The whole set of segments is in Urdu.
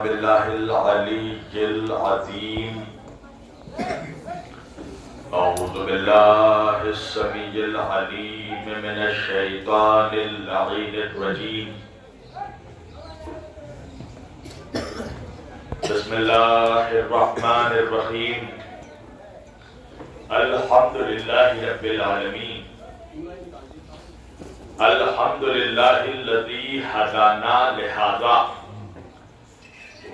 باللہ العلی العظیم اعوذ باللہ السمیع العلیم من الشیطان اللعین الرجیم بسم اللہ الرحمن الرحیم الحمدللہ رب العالمین الحمدللہ الذی ہدانا لہذا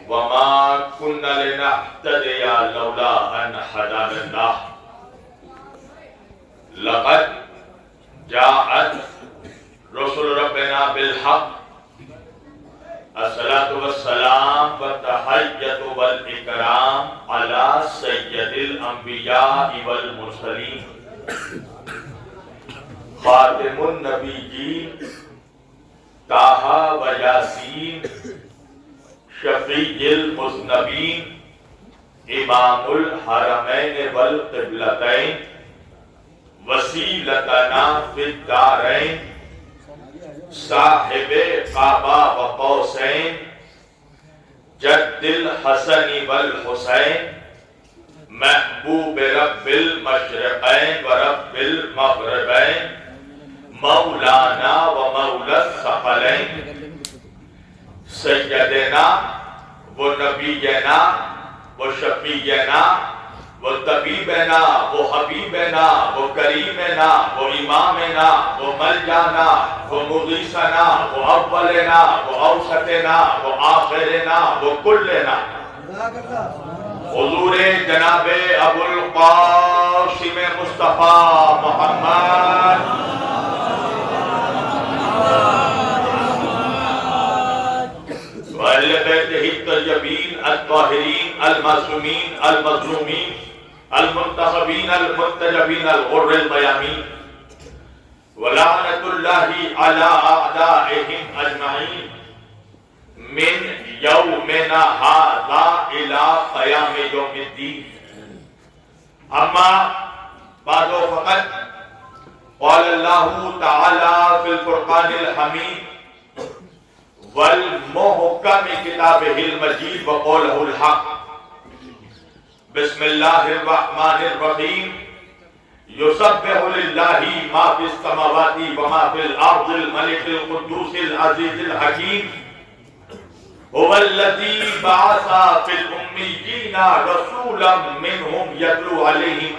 وما كنا لنهتدي لولا ان هدانا الله لقد جاءت رسل ربنا بالحق الصلاة والسلام والتحية والإكرام على سيد الأنبياء والمرسلين خاتم النبيين طه وياسين شفیع المذنبین امام الحرمین والقبلتین وسیلتنا فی الدارین صاحب قابا و قوسین جد الحسن والحسین محبوب رب المشرقین و رب المغربین مولانا و مولا الثقلین سیدنا و نبینا و شفیعنا و طبیبنا و حبیبنا و کریمنا و امامنا و ملجانا و مغیثنا و اولنا و اوسطنا و آخرنا و کلنا حضور جناب ابو القاسم مصطفیٰ محمد وَأَهْلِ بَيْتِهِ الطَّيِّبِينَ الطَّاهِرِينَ الْمَعْصُومِينَ الْمَظْلُومِينَ الْمُنْتَخَبِينَ الْمُنْتَجَبِينَ الْغُرِّ الْمَيَامِينَ وَلَعْنَةُ اللَّهِ عَلَىٰ أَعْدَائِهِمْ أَجْمَعِينَ مِنْ يَوْمِنَا هَٰذَا إِلَىٰ قِيَامِ يَوْمِ الدِّينِ أَمَّا بَعْدُ فَقَدْ قَالَ اللَّهُ تَعَالَىٰ فِي الْفُرْقَانِ الْحَمِيدِ والمحکم کتابہ المجید وقولہ الحق بسم اللہ الرحمن الرحیم یسبح للہ ما فی السماوات وما فی الارض الملک القدوس العزیز الحکیم هو الذی بعث فی الامیین رسولا منہم یتلو علیہم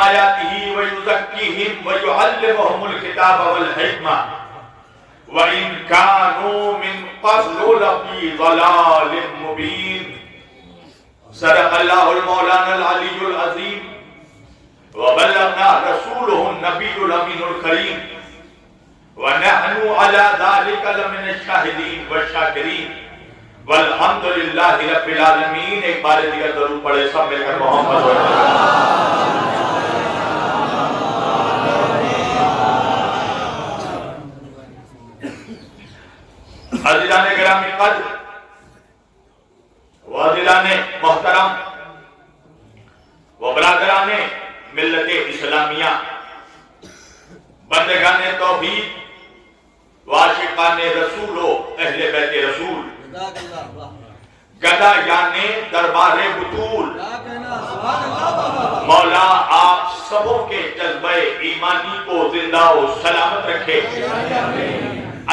آیاتہ ویزکیہم ویعلمہم الکتاب والحکمہ وَإِن كَانُوا مِن قَبْلُ لَفِي ضَلَالٍ مُبِينٍ صدق اللہ المولانا العلی العظیم وبلغنا رسولہ النبی الامین الکریم ونحن علی ذلك لمن الشاہدین والشاکرین والحمد للہ رب العالمین. ایک بار دیگر درود پڑھے سب مل کر محمد عزیزان گرامی قدر و عزیزان محترم و برادران ملت اسلامیہ بندگان توحید و عاشقان رسول و اہل بیت رسول گدا یعنی دربار بطول مولا آپ سبوں کے جذبہ ایمانی کو زندہ و سلامت رکھے.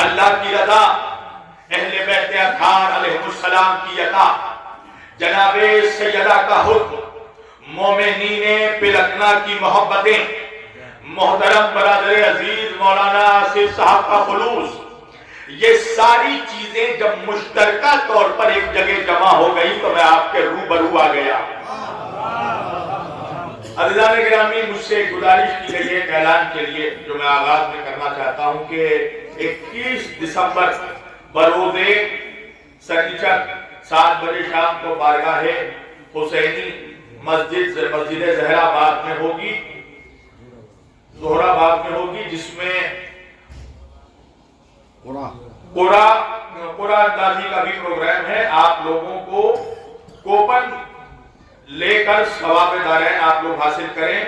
اللہ کی رضا اہل بیت اطہار علیہ السلام کی عطا جناب سیدہ کا حکم مومنین پلکنا کی محبتیں محترم برادر عزیز مولانا آصف صاحب کا خلوص یہ ساری چیزیں جب مشترکہ طور پر ایک جگہ جمع ہو گئی تو میں آپ کے روبرو آ گیا. عزیزان گرامی مجھ سے گزارش کی گئی ہے اعلان کے لیے جو میں آغاز میں کرنا چاہتا ہوں کہ 21 دسمبر بروز سنیچر 7 بجے شام کو بارگاہ حسینی مسجد زہرا باغ میں ہوگی زہرا باغ میں ہوگی جس میں قرآن اندازی کا بھی پروگرام ہے. آپ لوگوں کو کوپن لے کر ثواب دارین آپ لوگ حاصل کریں.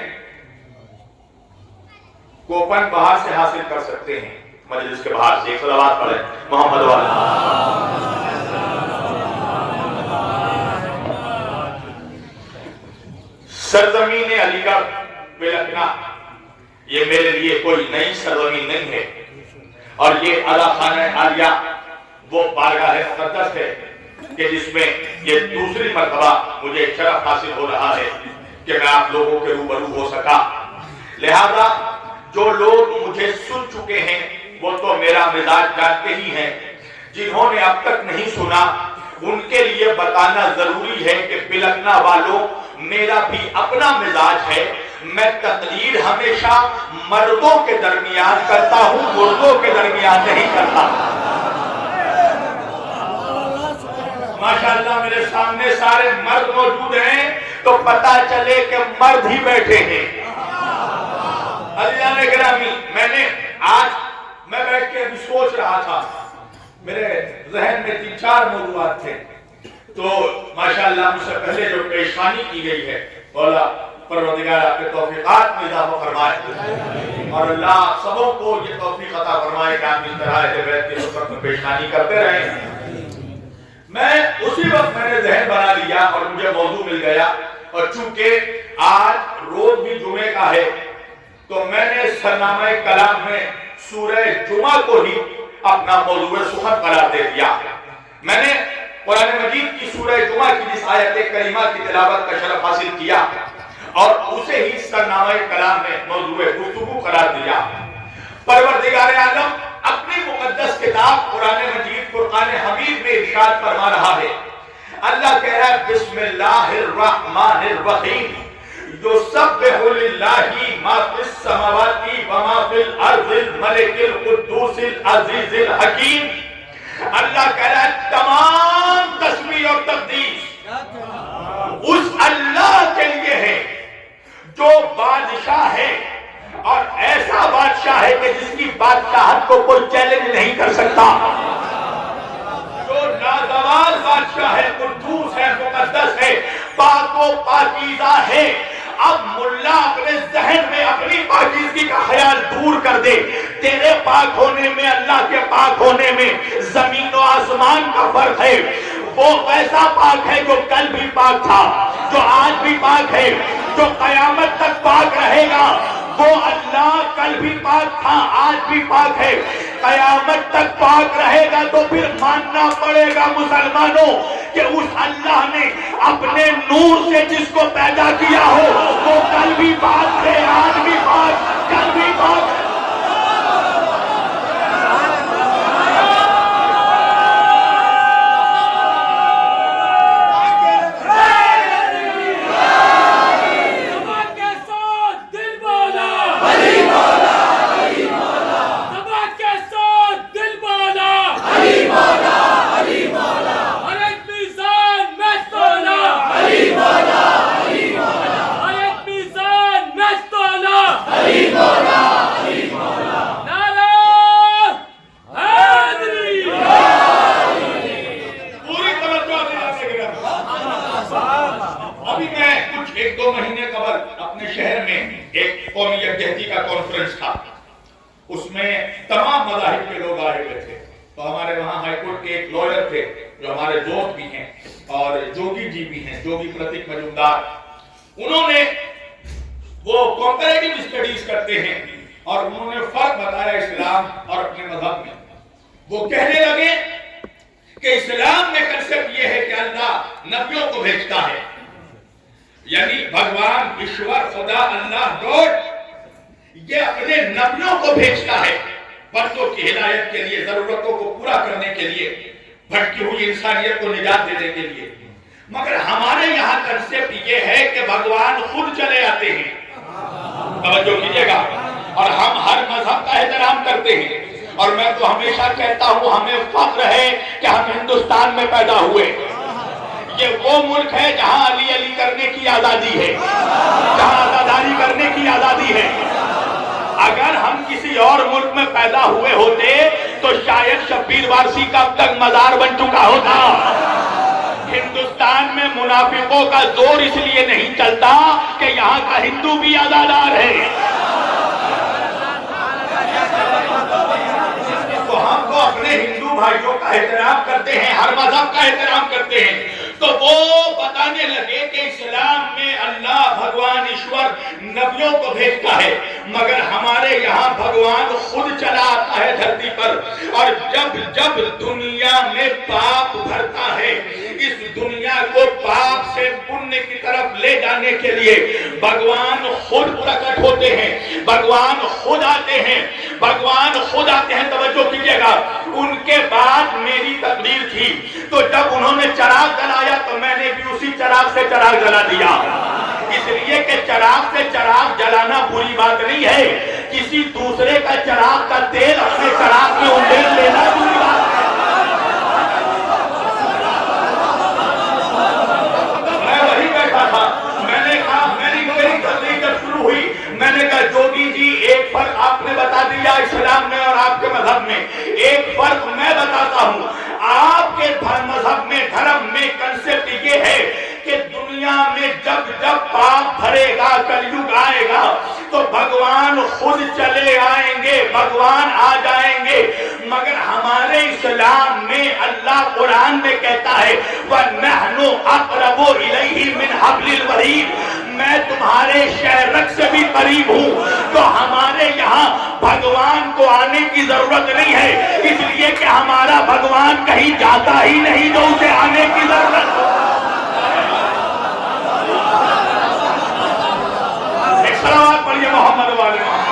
کوپن باہر سے حاصل کر سکتے ہیں. مجلس کے باہر سے ایک صلوات پڑھیں محمد والا. سرزمین علی گڑھ پہ لکھنا یہ میرے لیے کوئی نئی سرزمین نہیں ہے، اور یہ اعلیٰ خانہ عالیہ وہ بارگاہ مقدس ہے کہ جس میں یہ دوسری مرتبہ مجھے شرف حاصل ہو رہا ہے کہ میں آپ لوگوں کے روبرو ہو سکا. لہذا جو لوگ مجھے سن چکے ہیں وہ تو میرا مزاج جانتے ہی ہیں، جنہوں نے اب تک نہیں سنا ان کے لیے بتانا ضروری ہے کہ پلکنا والوں میرا بھی اپنا مزاج ہے. میں تقریر ہمیشہ مردوں کے درمیان کرتا ہوں، مردوں کے درمیان نہیں کرتا. ماشاءاللہ میرے سامنے سارے مرد موجود ہیں تو پتا چلے کہ مرد ہی بیٹھے ہیں. عزیزان گرامی، میں بیٹھ کے ابھی سوچ رہا تھا، میرے ذہن میں 3-4 موضوعات تھے، تو ماشاءاللہ مجھ سے پہلے جو پیشانی کی گئی ہے مولا پروردگار آپ کے توفیقات میں اضافہ فرمائے، اور اللہ سبوں کو یہ توفیق عطا فرمائے کہ آپ اس طرح اہل بیت کی نصرت میں پیشانی کرتے رہیں. میں اسی وقت میں نے ذہن بنا لیا اور مجھے موضوع مل گیا، اور چونکہ آج روز بھی جمعے کا ہے تو میں نے سرنامہ کلام میں سورہ جمعہ کو ہی اپنا موضوع سخن قرار دے دیا. میں نے قرآن مجید کی سورہ جمعہ کی جس آیت کریمہ کی تلاوت کا شرف حاصل کیا اور اسے ہی سرنامہ کلام میں موضوع گفتگو قرار دیا. پروردگار عالم اپنی مقدس کتاب قرآن مجید فرقان حمید میں ارشاد فرما رہا ہے. اللہ کہہ رہا ہے بسم اللہ الرحمن الرحیم یسبح للہ ما فی السماوات وما فی الارض الملک القدوس العزیز الحکیم. اللہ کہہ رہا ہے تمام تسبیح اور تقدیس اس اللہ کے لیے ہے جو بادشاہ ہے، اور ایسا بادشاہ ہے کہ جس کی بادشاہت کو کوئی چیلنج نہیں کر سکتا، جو لازوال بادشاہ ہے، قدوس ہے، مقدس ہے، پاک و پاکیزہ ہے. اب ملا اپنے ذہن میں اپنی پاکیزگی کا خیال دور کر دے. تیرے پاک ہونے میں، اللہ کے پاک ہونے میں زمین و آسمان کا فرق ہے. وہ ویسا پاک ہے جو کل بھی پاک تھا، جو آج بھی پاک ہے، جو قیامت تک پاک رہے گا. وہ اللہ کل بھی پاک تھا، آج بھی پاک ہے، قیامت تک پاک رہے گا. تو پھر ماننا پڑے گا مسلمانوں کہ اس اللہ نے اپنے نور سے جس کو پیدا کیا ہو وہ کل بھی پاک ہے، آج بھی پاک، کل بھی پاک. اس میں تمام مذاہب کے لوگ آئے ہوئے تھے. تو ہمارے وہاں ہائی کورٹ کے ایک لائر تھے جو ہمارے دوست بھی ہیں اور جوگی جی بھی ہیں، جوگی پرتیک مجومدار. انہوں نے وہ کمپیریٹیو اسٹڈیز کرتے ہیں اور انہوں نے فرق بتایا اسلام اور اپنے مذہب میں. وہ کہنے لگے کہ اسلام میں کنسپٹ یہ ہے کہ اللہ نبیوں کو بھیجتا ہے، یعنی بھگوان ایشور خدا اللہ گاڈ یہ اپنے نبیوں کو بھیجتا ہے بندوں کی ہدایت کے لیے، ضرورتوں کو پورا کرنے کے لیے، بھٹکی ہوئی انسانیت کو نجات دینے کے لیے. مگر ہمارے یہاں کنسپٹ یہ ہے کہ بھگوان خود چلے آتے ہیں. توجہ کیجئے گا. اور ہم ہر مذہب کا احترام کرتے ہیں، اور میں تو ہمیشہ کہتا ہوں ہمیں فخر ہے کہ ہم ہندوستان میں پیدا ہوئے. یہ وہ ملک ہے جہاں علی علی کرنے کی آزادی ہے، جہاں آزاداری کرنے کی آزادی ہے. اگر ہم کسی اور ملک میں پیدا ہوئے ہوتے تو شاید شبیر وارسی کا اب تک مزار بن چکا ہوتا. ہندوستان میں منافقوں کا زور اس لیے نہیں چلتا کہ یہاں کا ہندو بھی آزادار ہے. ہم تو اپنے ہندو بھائیوں کا احترام کرتے ہیں، ہر مذہب کا احترام کرتے ہیں، تو وہ بتانے لگے کہ اسلام میں اللہ بھگوان ایشور نبیوں کو بھیجتا ہے، مگر ہمارے یہاں بھگوان خود چلا آتا ہے دھرتی پر، اور جب جب دنیا میں پاپ بھرتا ہے، اس دنیا کو پاپ سے پنیہ کی طرف لے جانے کے لیے بھگوان خود پرکٹ ہوتے ہیں، بھگوان خود آتے ہیں، بھگوان خود آتے ہیں۔ توجہ کیجئے گا، ان کے بعد میری تقریر تھی، تو جب انہوں نے چراغ جلایا تو میں نے بھی اسی چراغ سے چراغ جلا دیا، اس لیے کہ چراغ سے چراغ جلانا بری بات نہیں ہے، کسی دوسرے کا چراغ کا تیل اپنے چراغ میں انڈیل لینا بری بات ہے۔ میں وہی بیٹھا تھا، میں نے کہا، میری تقریر جب شروع ہوئی، میں نے کہا جوگی جی ایک فرق آپ نے بتا دیا اسلام میں اور آپ کے مذہب میں، ایک فرق میں بتاتا ہوں۔ آپ کے مذہب میں، دھرم میں کنسپٹ یہ ہے کہ دنیا میں جب جب پاپ بھرے گا، کلیوگ آئے گا، تو بھگوان خود چلے آئیں گے، بھگوان آ جائیں گے، مگر ہمارے اسلام میں اللہ قرآن میں کہتا ہے وَنَحْنُ أَقْرَبُ إِلَيْهِ مِنْ حَبْلِ الْوَرِيدِ، میں تمہارے شہرک سے بھی قریب ہوں، تو ہمارے یہاں بھگوان کو آنے کی ضرورت نہیں ہے، اس لیے کہ ہمارا بھگوان کہیں جاتا ہی نہیں جو اسے آنے کی ضرورت ہو۔ ایک صلوات پڑھیے محمد والے محمد۔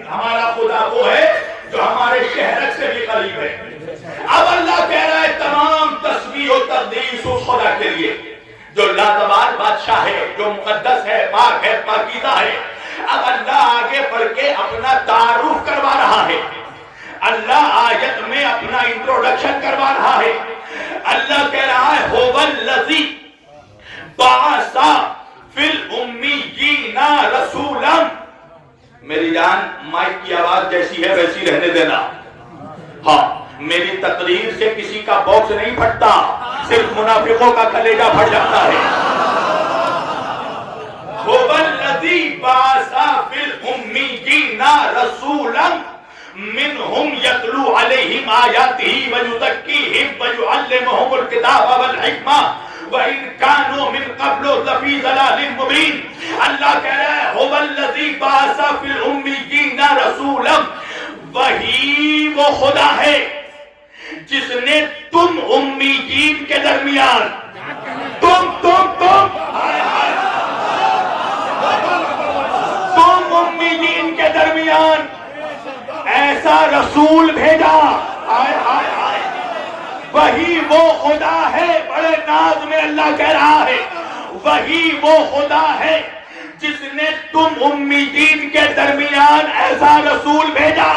ہمارا خدا وہ ہے جو ہمارے شہرک سے بھی قریب ہے۔ اب اللہ کہہ رہا ہے تمام تسبیح و تقدیس اس خدا کے لیے جو لازوال بادشاہ ہے، جو مقدس ہے، پاک ہے، پاکیزہ ہے۔ اب اللہ آگے بڑھ کے اپنا تعارف کروا رہا ہے، اللہ آیت میں اپنا انٹروڈکشن کروا رہا ہے۔ اللہ کہہ رہا ہے هو الذی بعث فی الامیین رسولا، میری جان مائک کی آواز جیسی ہے ویسی رہنے دینا، ہاں میری تقریر سے کسی کا باکس نہیں پھٹتا، صرف منافقوں کا کلیجہ پھٹ جاتا ہے۔ هو الذی بعث فی الامیین رسولا منہم یتلو علیہم آیاتہ ویزکیہم ویعلمہم الکتاب والحکمہ وَإِن كَانُوا مِن قَبْلُ لَفِي ضَلَالٍ مُبِينٍ۔ اللہ کہہ رہا ہے هُوَ الَّذِي بَعَثَ فِي الْأُمِّيِّينَ رَسُولًا، وہی وہ خدا ہے جس نے تم امیین کے درمیان، تم امیین کے درمیان ایسا رسول بھیجا، وہی وہ خدا ہے، بڑے ناز میں اللہ کہہ رہا ہے وہی وہ خدا ہے جس نے تم امیین کے درمیان ایسا رسول بھیجا۔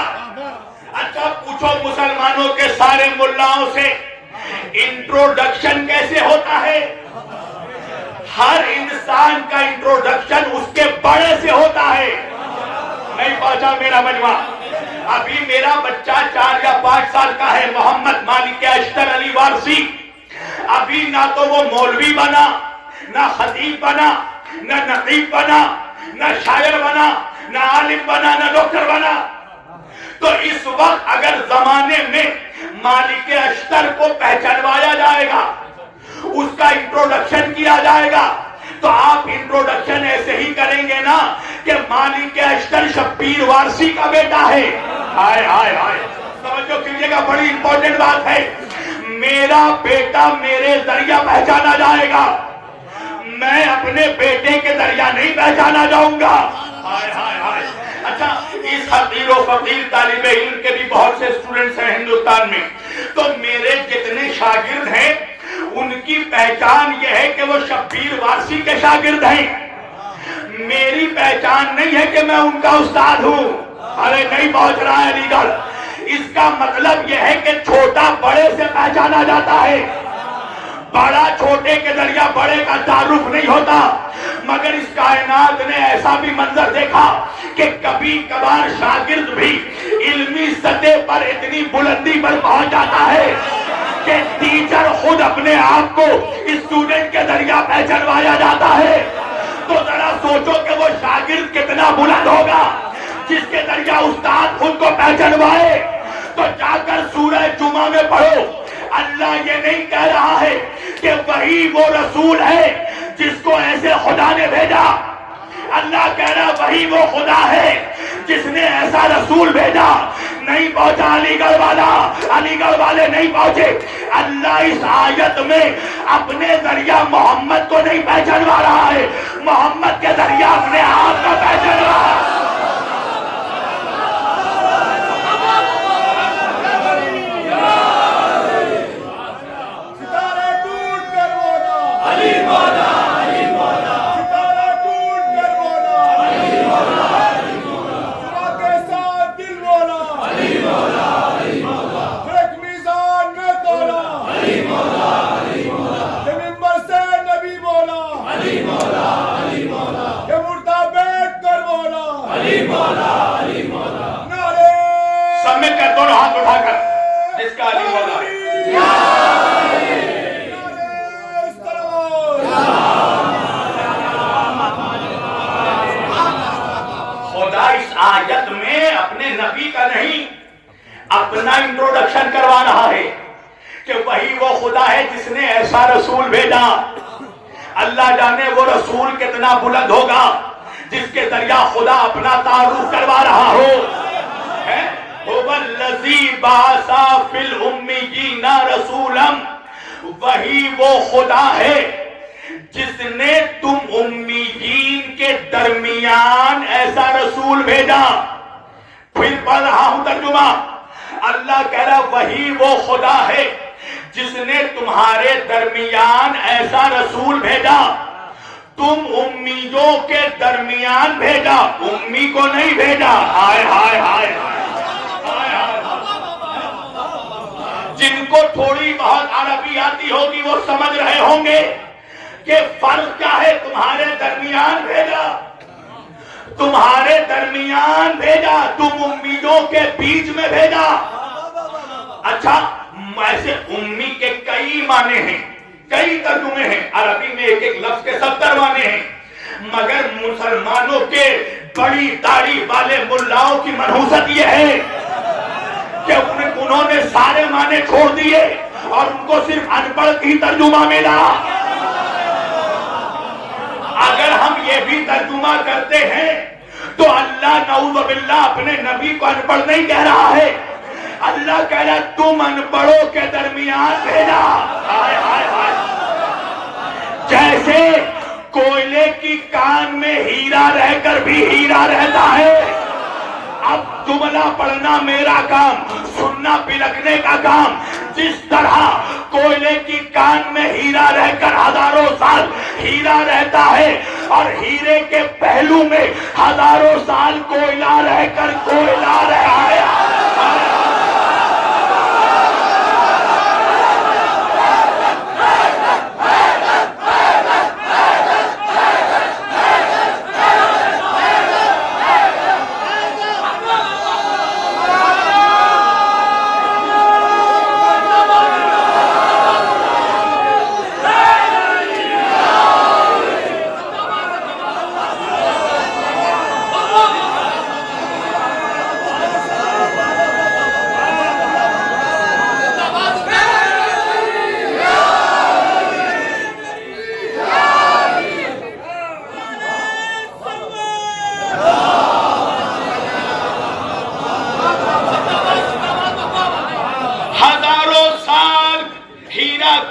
اچھا پوچھو مسلمانوں کے سارے ملاؤں سے انٹروڈکشن کیسے ہوتا ہے؟ ہر انسان کا انٹروڈکشن اس کے بڑے سے ہوتا ہے۔ نہیں پہنچا میرا مجمع؟ ابھی میرا بچہ 4 یا 5 سال کا ہے، محمد مالک اشتر علی وارسی، ابھی نہ تو وہ مولوی بنا، نہ خطیب بنا، نہ نقیب بنا، نہ شاعر بنا، نہ عالم بنا، نہ ڈاکٹر بنا۔ تو اس وقت اگر زمانے میں مالک اشتر کو پہچانوایا جائے گا، اس کا انٹروڈکشن کیا جائے گا، تو آپ انٹروڈکشن ایسے ہی کریں گے نا کہ مالک اشتر شبیر وارسی کا بیٹا ہے۔ ہائے ہائے ہائے، توجہ کیجئے گا، بڑی امپورٹنٹ بات ہے۔ میرا بیٹا میرے ذریعہ پہچانا جائے گا، میں اپنے بیٹے کے ذریعہ نہیں پہچانا جاؤں گا۔ ہائے ہائے ہائے۔ اچھا اس حقیر و فقیر طالب علم کے بھی بہت سے اسٹوڈنٹس ہیں ہندوستان میں، تو میرے جتنے شاگرد ہیں ان کی پہچان یہ ہے کہ وہ شبیر وارسی کے شاگرد ہیں، میری پہچان نہیں ہے کہ میں ان کا استاد ہوں۔ ارے نہیں پہنچ رہا ہے علی گڑھ۔ اس کا مطلب یہ ہے کہ چھوٹا بڑے سے پہچانا جاتا ہے، بڑا چھوٹے کے ذریعہ بڑے کا تعارف نہیں ہوتا، مگر اس کائنات نے ایسا بھی منظر دیکھا کہ کبھی کبھار شاگرد بھی علمی سطح پر اتنی بلندی پر پہنچ جاتا ہے کہ ٹیچر خود اپنے آپ کو اسٹوڈنٹ کے ذریعہ پہچانوایا جاتا ہے۔ تو ذرا سوچو کہ وہ شاگرد کتنا بلند ہوگا جس کے ذریعہ استاد خود کو پہچانوائے۔ تو جا کر سورہ جمعہ میں پڑھو، اللہ یہ نہیں کہہ رہا ہے کہ وہی وہ رسول ہے جس کو ایسے خدا نے بھیجا، اللہ کہہ رہا وہی وہ خدا ہے جس نے ایسا رسول بھیجا۔ نہیں پہنچا علی گڑھ والا، علی گڑھ والے نہیں پہنچے۔ اللہ اس آیت میں اپنے ذریعہ محمد کو نہیں پہچانوا رہا ہے، محمد کے ذریعہ اپنے آپ کو پہچانوا رہا ہے۔ آیت میں اپنے نبی کا نہیں اپنا انٹروڈکشن کروا رہا ہے کہ وہی وہ خدا ہے جس نے ایسا رسول بھیجا۔ اللہ جانے وہ رسول کتنا بلند ہوگا جس کے ذریعہ خدا اپنا تعارف کروا رہا ہو۔ هو الذی بعث فی الامیین رسولا، وہی وہ خدا ہے جس نے تم امیین کے درمیان ایسا رسول بھیجا۔ پھر پڑھ رہا ہوں ترجمہ، اللہ کہہ رہا وہی وہ خدا ہے جس نے تمہارے درمیان ایسا رسول بھیجا۔ تم امیوں کے درمیان بھیجا، امی کو نہیں بھیجا۔ ہائے ہائے ہائے، جن کو تھوڑی بہت عربی آتی ہوگی وہ سمجھ رہے ہوں گے کہ فرق کیا ہے۔ تمہارے درمیان بھیجا، تمہارے درمیان بھیجا، تم امیوں کے بیچ میں بھیجا۔ اچھا، ایسے امی کے کئی معنی ہیں، کئی ترجمے ہیں، عربی میں ایک ایک لفظ کے 70 معنی ہیں، مگر مسلمانوں کے بڑی داڑھی والے ملاؤں کی منحوست یہ ہے کہ انہوں نے سارے معنی چھوڑ دیے اور ان کو صرف ان پڑھ ہی ترجمہ ملا۔ اگر ہم یہ بھی ترجمہ کرتے ہیں تو اللہ نعوذ باللہ اپنے نبی کو ان پڑھ نہیں کہہ رہا ہے، اللہ کہہ رہا تم ان پڑھوں کے درمیان بھیجا۔ جیسے کوئلے کی کان میں ہیرا رہ کر بھی ہیرا رہتا ہے۔ اب جملہ پڑھنا میرا کام، سننا پلکنے کا کام۔ جس طرح کوئلے کی کان میں ہیرا رہ کر ہزاروں سال ہیرا رہتا ہے اور ہیرے کے پہلو میں ہزاروں سال کوئلہ رہ کر کوئلہ رہا ہے۔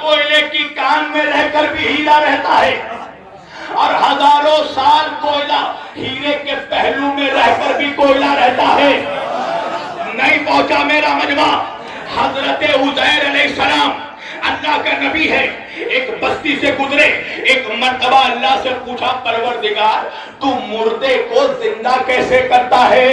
کوئلے کی کان میں رہ کر بھی ہیرا رہتا ہے اور ہزاروں سال کوئلہ ہیرے کے پہلو میں رہ کر بھی کوئلہ رہتا ہے۔ نہیں پہنچا میرا مجمع۔ حضرت عزیر علیہ السلام اللہ کا نبی ہے، ایک بستی سے گزرے، ایک مرتبہ اللہ سے پوچھا پروردگار تو مردے کو زندہ کیسے کرتا ہے،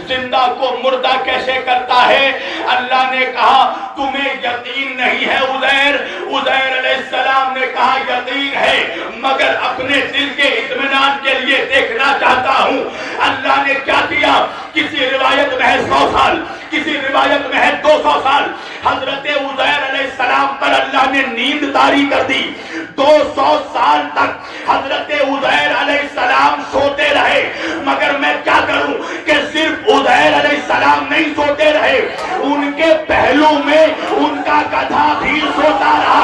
زندہ کو مردہ کیسے کرتا ہے؟ اللہ نے کہا تمہیں یقین نہیں ہے عزیر؟ عزیر علیہ السلام نے کہا یقین ہے، مگر اپنے دل کے اطمینان کے لیے دیکھنا چاہتا ہوں۔ اللہ نے کیا کیا؟ کسی روایت میں ہے 100 سال، کسی روایت میں ہے 200 سال، حضرت عزیر علیہ السلام پر اللہ نے نیند طاری کر دی۔ 200 سال تک حضرت عزیر علیہ السلام سوتے رہے، مگر میں کیا کروں کہ صرف عزیر علیہ السلام نہیں سوتے رہے، ان کے پہلو میں ان کا گدھا بھی سوتا رہا۔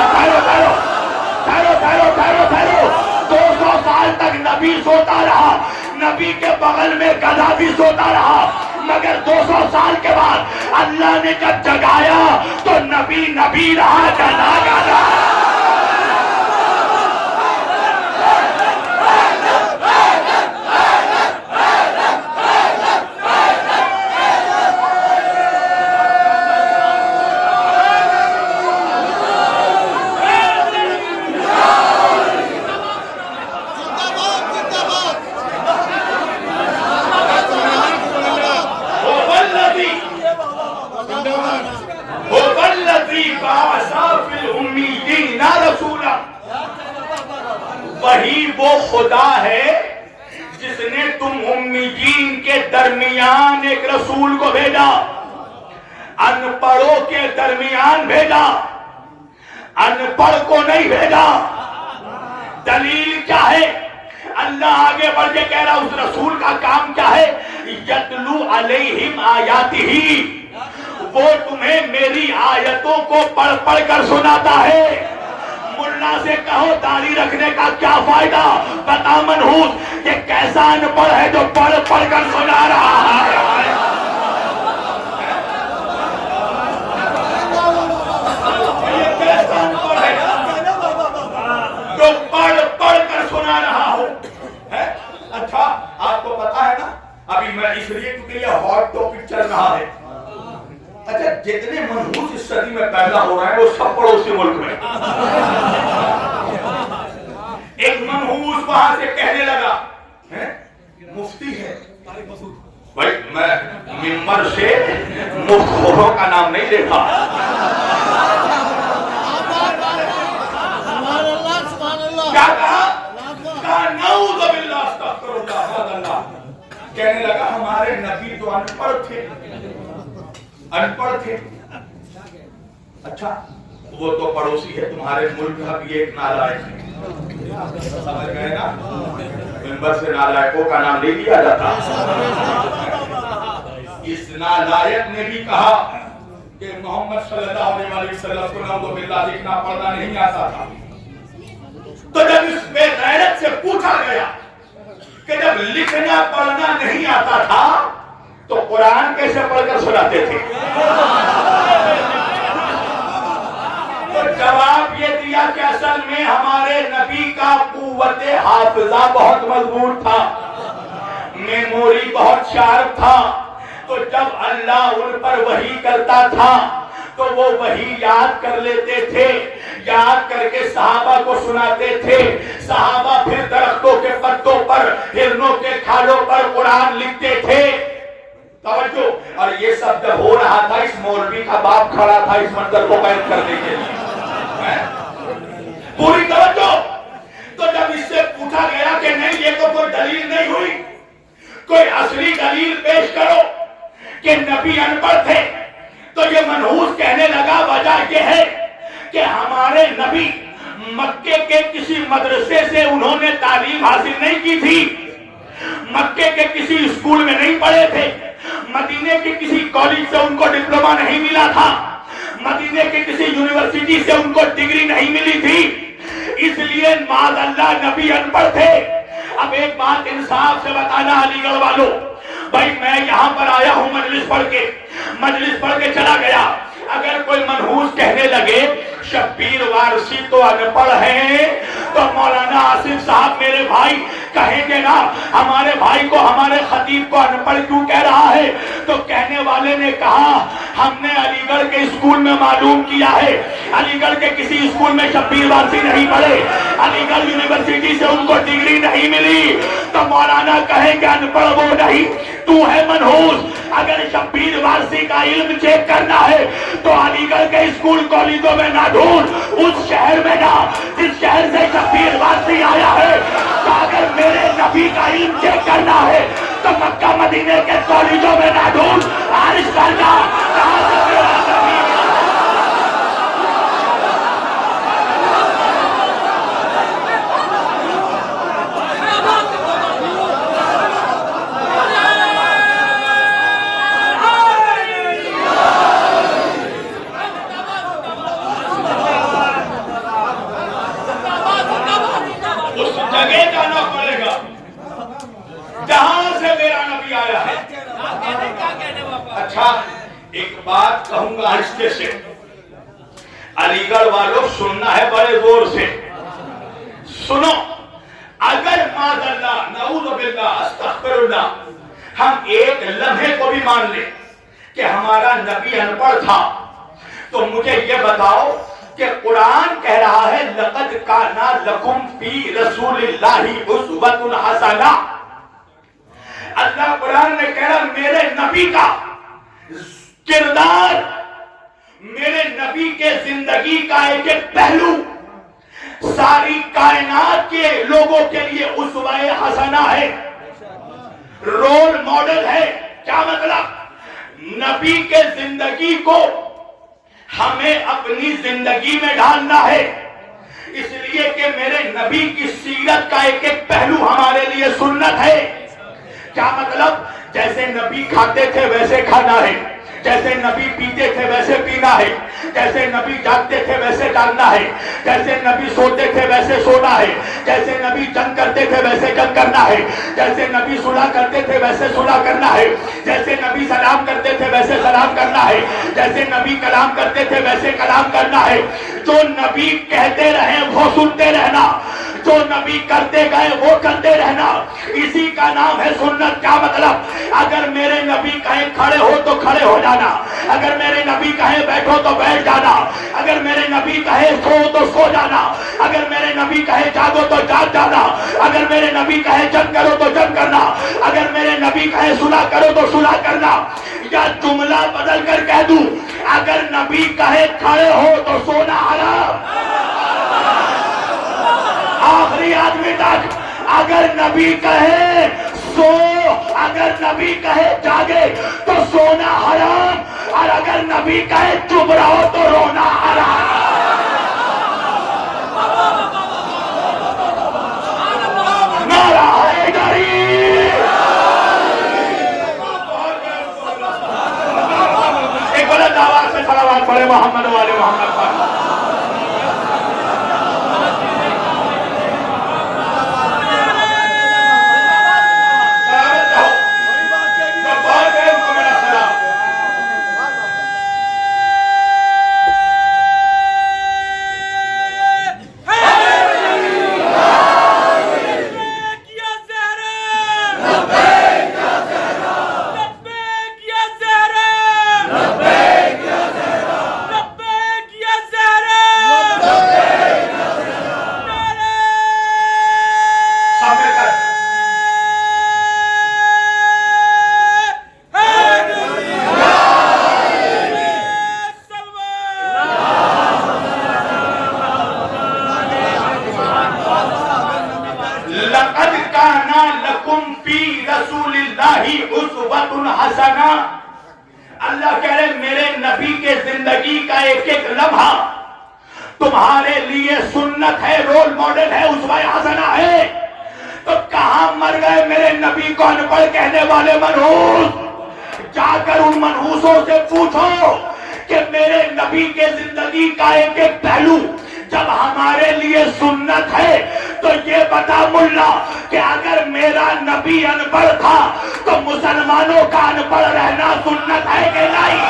ٹھہرو 200 سال تک نبی سوتا رہا، نبی کے بغل میں گدھا بھی سوتا رہا، مگر 200 سال کے بعد اللہ نے جب جگایا تو نبی نبی رہا، گدھا گدھا۔ وہی وہ خدا ہے جس نے تم امیین کے درمیان ایک رسول کو بھیجا، ان پڑھوں کے درمیان بھیجا، ان پڑھ کو نہیں بھیجا۔ دلیل کیا ہے؟ اللہ آگے بڑھ کے کہہ رہا اس رسول کا کام کیا ہے؟ یتلو علیہم آیاتہ، وہ تمہیں میری آیتوں کو پڑھ پڑھ کر سناتا ہے۔ ملا سے کہو داڑھی رکھنے کا کیا فائدہ؟ بتا منحوس یہ کیسا ان پڑھ ہے جو پڑھ پڑھ کر سنا رہا ہے؟ یہ کیسا ان پڑھ ہے جو پڑھ پڑھ کر سنا رہا ہو؟ اچھا آپ کو پتا ہے نا، ابھی میں اس لیے کیونکہ یہ ہاٹ ٹاپک چل رہا ہے، اچھا جتنے منحوس اس صدی میں پیدا ہو رہے ہیں وہ سب پڑوسی ملک میں۔ ایک منحوس وہاں سے کہنے لگا، مفتی ہے بھائی، میں ممبر سے مفتخوروں کا نام نہیں دیکھا۔ کیا کہا؟ نعوذ باللہ استغفر اللہ۔ کہنے لگا ہمارے نبی تو ان پڑھ تھے، ان پڑھ تھے۔ اچھا وہ تو پڑوسی ہے تمہارے ملک کا بھی ایک نالائق ہے، سمجھ گئے نا؟ ممبر سے نالائقوں کا نام نہیں لیا جاتا۔ اس نالائق نے بھی کہا کہ محمد صلی اللہ علیہ وسلم کو نعوذ باللہ لکھنا پڑھنا نہیں آتا تھا۔ تو جب اس بے غیرت سے پوچھا گیا کہ جب لکھنا پڑھنا نہیں آتا تھا تو قرآن کیسے پڑھ کر سناتے تھے؟ تو جواب یہ دیا کہ اصل میں ہمارے نبی کا قوت حافظہ بہت مضبوط تھا، میموری بہت شارپ تھا، تو جب اللہ ان پر وحی کرتا تھا تو وہ وحی یاد کر لیتے تھے، یاد کر کے صحابہ کو سناتے تھے، صحابہ پھر درختوں کے پتوں پر، ہرنوں کے کھالوں پر قرآن لکھتے تھے۔ توجہ، اور یہ سب جب ہو رہا تھا اس مولوی کا باپ کھڑا تھا اس منظر کو قید کرنے کے لیے، پوری توجہ۔ تو جب اس سے پوچھا گیا کہ نہیں یہ تو کوئی دلیل نہیں ہوئی، کوئی اصلی دلیل پیش کرو کہ نبی ان پڑھ تھے، تو یہ منحوس کہنے لگا وجہ یہ ہے کہ ہمارے نبی مکے کے کسی مدرسے سے انہوں نے تعلیم حاصل نہیں کی تھی، مکے کے کسی اسکول میں نہیں پڑھے تھے، مدینے کے کسی کالج سے ان کو ڈپلومہ نہیں ملا تھا، مدینے کے کسی یونیورسٹی سے ان کو ڈگری نہیں ملی تھی، اس لیے معاذ اللہ نبی ان پڑھ تھے۔ اب ایک بات انصاف سے بتانا علی گڑھ والوں، بھائی میں یہاں پر آیا ہوں مجلس پڑھ کے چلا گیا، اگر کوئی منحوس کہنے لگے شبیر وارسی تو ان پڑھ ہیں، تو مولانا آصف صاحب میرے بھائی کہیں گے نا ہمارے بھائی کو ہمارے خطیب کو ان پڑھ کیوں کہہ رہا ہے؟ تو کہنے والے نے کہا ہم نے علی گڑھ کے اسکول میں معلوم کیا ہے علی گڑھ کے کسی اسکول میں شبیر وارسی نہیں پڑھے، علی گڑھ یونیورسٹی سے ان کو ڈگری نہیں ملی، تو مولانا کہیں گے ان پڑھ وہ نہیں تو ہے منحوس۔ اگر شبیر وارسی کا علم چیک کرنا ہے تو علی گڑھ کے اسکول کالجوں میں نہ ڈھونڈ، اس شہر میں نہ جس شہر سے شبیر وارسی آیا ہے۔ تو اگر میرے نبی کا علم چیک کرنا ہے تو مکہ مدینے کے کالجوں میں نہ ڈھونڈ، عارض کرنا کہاں سے میرا نبی جگہ جانا پڑے گا جہاں سے میرا نبی آیا ہے۔ اچھا ایک بات کہوں گا آہستہ سے، علی گڑھ والوں سننا ہے بڑے زور سے سنو۔ اگر معاذ اللہ نعوذ باللہ استغفر اللہ ہم ایک لمحے کو بھی مان لیں کہ ہمارا نبی ان پڑھ تھا، تو مجھے یہ بتاؤ کہ قرآن کہہ رہا ہے لقد کان لکم فی رسول اللہ اسوۃ حسنہ۔ اللہ قرآن نے کہہ رہا میرے نبی کا کردار، میرے نبی کے زندگی کا ایک ایک پہلو ساری کائنات کے لوگوں کے لیے اسوہ حسنہ ہے، رول ماڈل ہے۔ کیا مطلب؟ نبی کے زندگی کو ہمیں اپنی زندگی میں ڈالنا ہے، اس لیے کہ میرے نبی کی سیرت کا ایک ایک پہلو ہمارے لیے سنت ہے۔ کیا مطلب؟ جیسے نبی کھاتے تھے ویسے کھانا ہے، جیسے نبی پیتے تھے ویسے پینا ہے، جیسے نبی جاگتے تھے ویسے جاگنا ہے، جیسے نبی سوتے تھے ویسے سونا ہے، جیسے نبی جنگ کرتے تھے ویسے جنگ کرنا ہے، جیسے نبی صلح کرتے تھے ویسے صلح کرنا ہے، جیسے نبی سلام کرتے تھے ویسے سلام کرنا ہے، جیسے نبی کلام کرتے تھے ویسے کلام کرنا ہے۔ جو نبی کہتے رہے وہ سنتے رہنا، جو نبی کرتے گئے وہ کرتے رہنا، اسی کا نام ہے سنت۔ کیا مطلب؟ اگر میرے نبی کہیں کھڑے ہو تو کھڑے ہو جانا، اگر میرے نبی کہیں بیٹھو تو بیٹھ جانا، اگر میرے نبی کہے سو تو سو جانا، اگر میرے نبی کہے جاگو تو جاگ جانا، اگر میرے نبی کہے جنگ کرو تو جنگ کرنا، اگر میرے نبی کہے صلح کرو تو صلح کرنا۔ یا جملہ بدل کر کہہ دوں، اگر نبی کہے کھڑے ہو تو سونا حرام، آخری آدمی تک۔ اگر نبی کہے سو، اگر نبی کہے جاگے تو سونا حرام، اور اگر نبی کہے چپ رہو تو رونا حرام۔ نعرہ حیدری، ایک بلند آواز سے صلوات پڑھے محمد والے محمد پر۔ اللہ کہہ رہے میرے نبی کے زندگی کا ایک ایک لمحہ تمہارے لیے سنت ہے، رول ماڈل ہے، اسوہ حسنہ ہے۔ تو کہاں مر گئے میرے نبی کو ان پڑھ کہنے والے منحوس؟ جا کر ان منحوسوں سے پوچھو کہ میرے نبی کے زندگی کا ایک ایک پہلو جب ہمارے لیے سنت ہے تو یہ بتا ملا کہ اگر میرا نبی ان پڑھ تھا تو مسلمانوں کا ان پڑھ رہنا سنت ہے کہ نہیں؟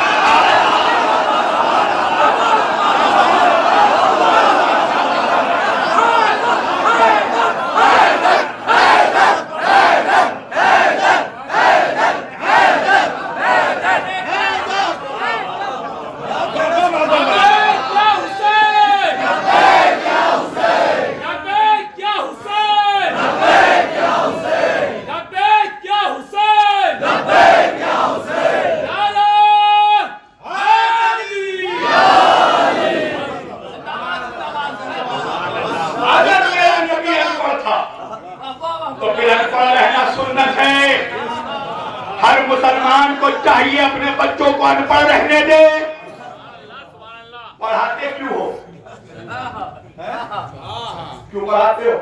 تو پھر ان پڑھ رہنا سنت ہے. ہر مسلمان کو چاہیے اپنے بچوں کو ان پڑھ رہنے دے. پڑھاتے کیوں ہو؟ کیوں پڑھاتے ہو؟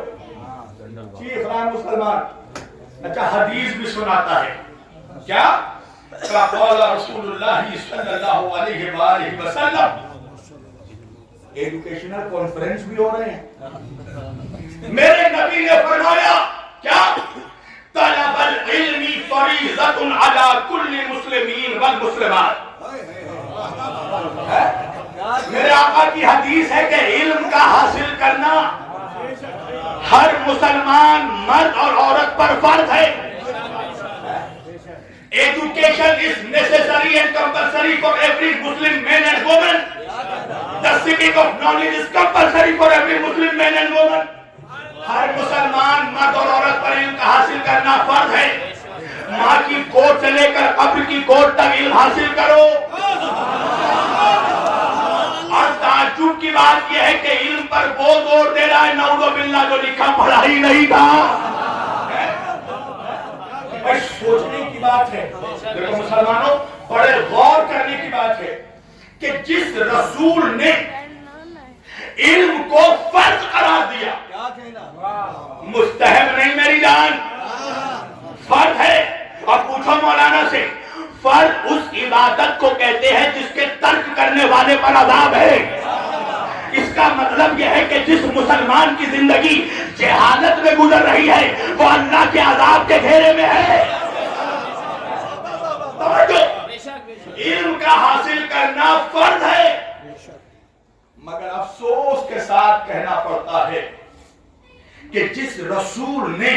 چیف رائے مسلمان. اچھا حدیث بھی سناتا ہے. کیا؟ قال رسول اللہ صلی اللہ علیہ وآلہ وسلم. ایڈوکیشنل کانفرنس بھی ہو رہے ہیں. میرے نبی نے فرمایا کیا؟ طلب العلم فریضۃ علی کل مسلمین والمسلمات. میرے آقا کی حدیث ہے کہ علم کا حاصل کرنا ہر مسلمان مرد اور عورت پر فرض ہے. Education is necessary and compulsory for every Muslim man and woman. The seeking of knowledge is compulsory for every Muslim man and woman. ہر مسلمان مرد اور عورت پر علم حاصل کرنا فرض ہے. ماں کی گود سے لے کر قبر کی گود تک علم حاصل کرو. اور تعجب کی بات یہ ہے کہ علم پر وہ زور دے رہا ہے نعوذ باللہ جو لکھا پڑھا ہی نہیں تھا. سوچنے کی بات ہے. دیکھو مسلمانوں بڑے غور کرنے کی بات ہے کہ جس رسول نے علم کو فرض قرار دیا, مستحب نہیں میری جان, فرض ہے. اب پوچھو مولانا سے, فرض اس عبادت کو کہتے ہیں جس کے ترک کرنے والے پر عذاب ہے. اس کا مطلب یہ ہے کہ جس مسلمان کی زندگی جہالت میں گزر رہی ہے وہ اللہ کے عذاب کے گھیرے میں ہے. علم کا حاصل کرنا فرض ہے, مگر افسوس کے ساتھ کہنا پڑتا ہے کہ جس رسول نے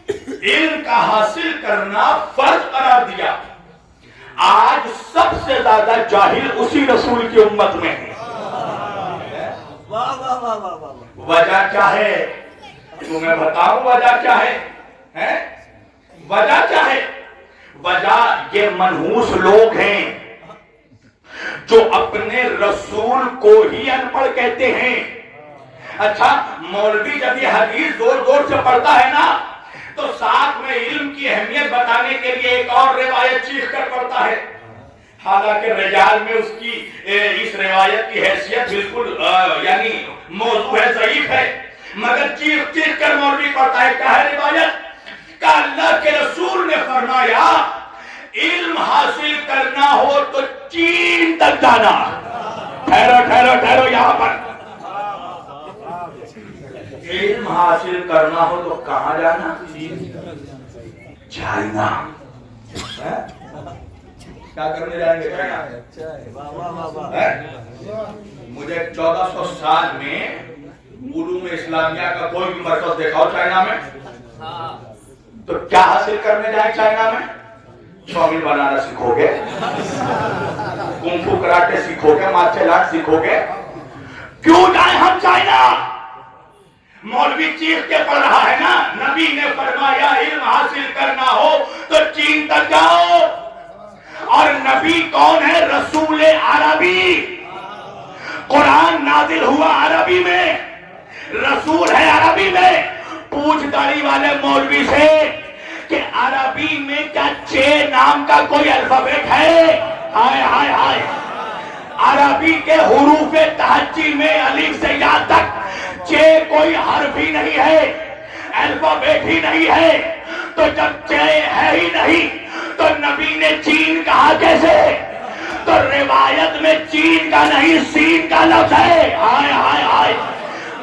علم کا حاصل کرنا فرض قرار دیا, آج سب سے زیادہ جاہل اسی رسول کی امت میں ہے. وجہ کیا ہے؟ تمہیں بتاؤں وجہ کیا ہے؟ وجہ کیا ہے؟ وجہ یہ منحوس لوگ ہیں جو اپنے رسول کو ہی ان پڑھ کہتے ہیں. اچھا مولوی جب یہ حدیث زور زور سے پڑھتا ہے نا تو ساتھ میں علم کی اہمیت بتانے کے لیے ایک اور روایت چیخ کر پڑھتا ہے. حالانکہ رجال میں اس کی اس روایت کی حیثیت بالکل یعنی موضوع ہے, ضعیف ہے, مگر چیخ چیخ کر مولوی پڑھتا ہے. کیا ہے روایت؟ کہ اللہ کے رسول نے فرمایا علم حاصل کرنا ہو تو چین تک جانا. ٹھہرو ٹھہرو ٹھہرو یہاں پر. علم حاصل کرنا ہو تو کہاں جانا؟ چائنا. کیا کرنے جائیں گے چائنا؟ مجھے 1400 سال میں علوم اسلامیہ کا کوئی بھی مرکز دیکھاؤ چائنا میں, تو کیا حاصل کرنے جائیں چائنا میں؟ چاؤمین بنانا سیکھو گے, کنفو کراٹے سیکھو گے, مارشل آرٹ سیکھو گے. کیوں جائیں ہم چائنا؟ مولوی چیخ کے پڑھ رہا ہے نا, نبی نے فرمایا علم حاصل کرنا ہو تو چین تک جاؤ. اور نبی کون ہے؟ رسول عربی. قرآن نازل ہوا عربی میں, رسول ہے عربی میں. پوچھ داڑھی والے مولوی سے کہ عربی میں کیا چے نام کا کوئی الفابیٹ ہے؟ ہائے ہائے ہائے. عربی کے حروف تہجی میں الف سے یا تک چے کوئی حرف ہی نہیں ہے, الفابیٹ ہی نہیں ہے. تو جب چے ہے ہی نہیں تو نبی نے چین کہا کیسے؟ تو روایت میں چین کا نہیں سین کا لفظ ہے. ہائے ہائے ہائے.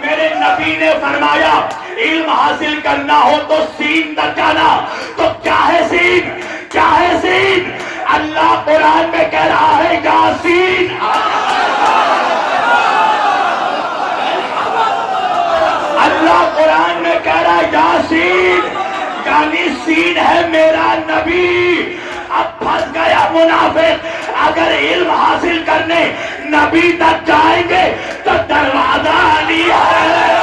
میرے نبی نے فرمایا علم حاصل کرنا ہو تو سین تک جانا. تو کیا ہے سین؟ کیا ہے سین؟ اللہ قرآن میں کہہ رہا ہے یاسین. اللہ قرآن میں کہہ رہا ہے یاسین, یعنی سین ہے میرا نبی. اب پھنس گیا منافق. اگر علم حاصل کرنے نبی تک جائیں گے تو دروازہ علی ہے.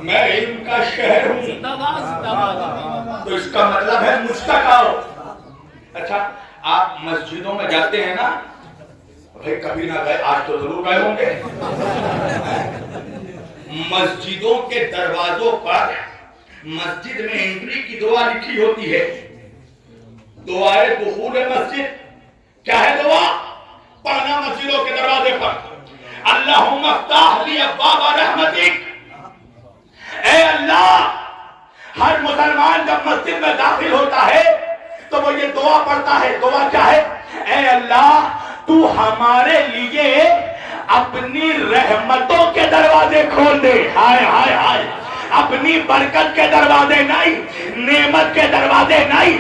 میں علم کا شہر ہوں، تو اس کا مطلب ہے مستقاؤ۔ اچھا آپ مسجدوں میں جاتے ہیں نا بھائی، کبھی نہ گئے، آج تو ضرور گئے ہوں گے۔ مسجدوں کے دروازوں پر مسجد میں انٹری کی دعا لکھی ہوتی ہے، دعائے دخول مسجد۔ کیا ہے دعا؟ پڑھنا مسجدوں کے دروازے پر، اللہم افتح لی ابواب رحمتک، اے اللہ۔ ہر مسلمان جب مسجد میں داخل ہوتا ہے تو وہ یہ دعا پڑھتا ہے۔ دعا کیا ہے؟ اے اللہ تو ہمارے لیے اپنی رحمتوں کے دروازے کھول دے۔ ہائے ہائے ہائے، اپنی برکت کے دروازے نہیں، نعمت کے دروازے نہیں،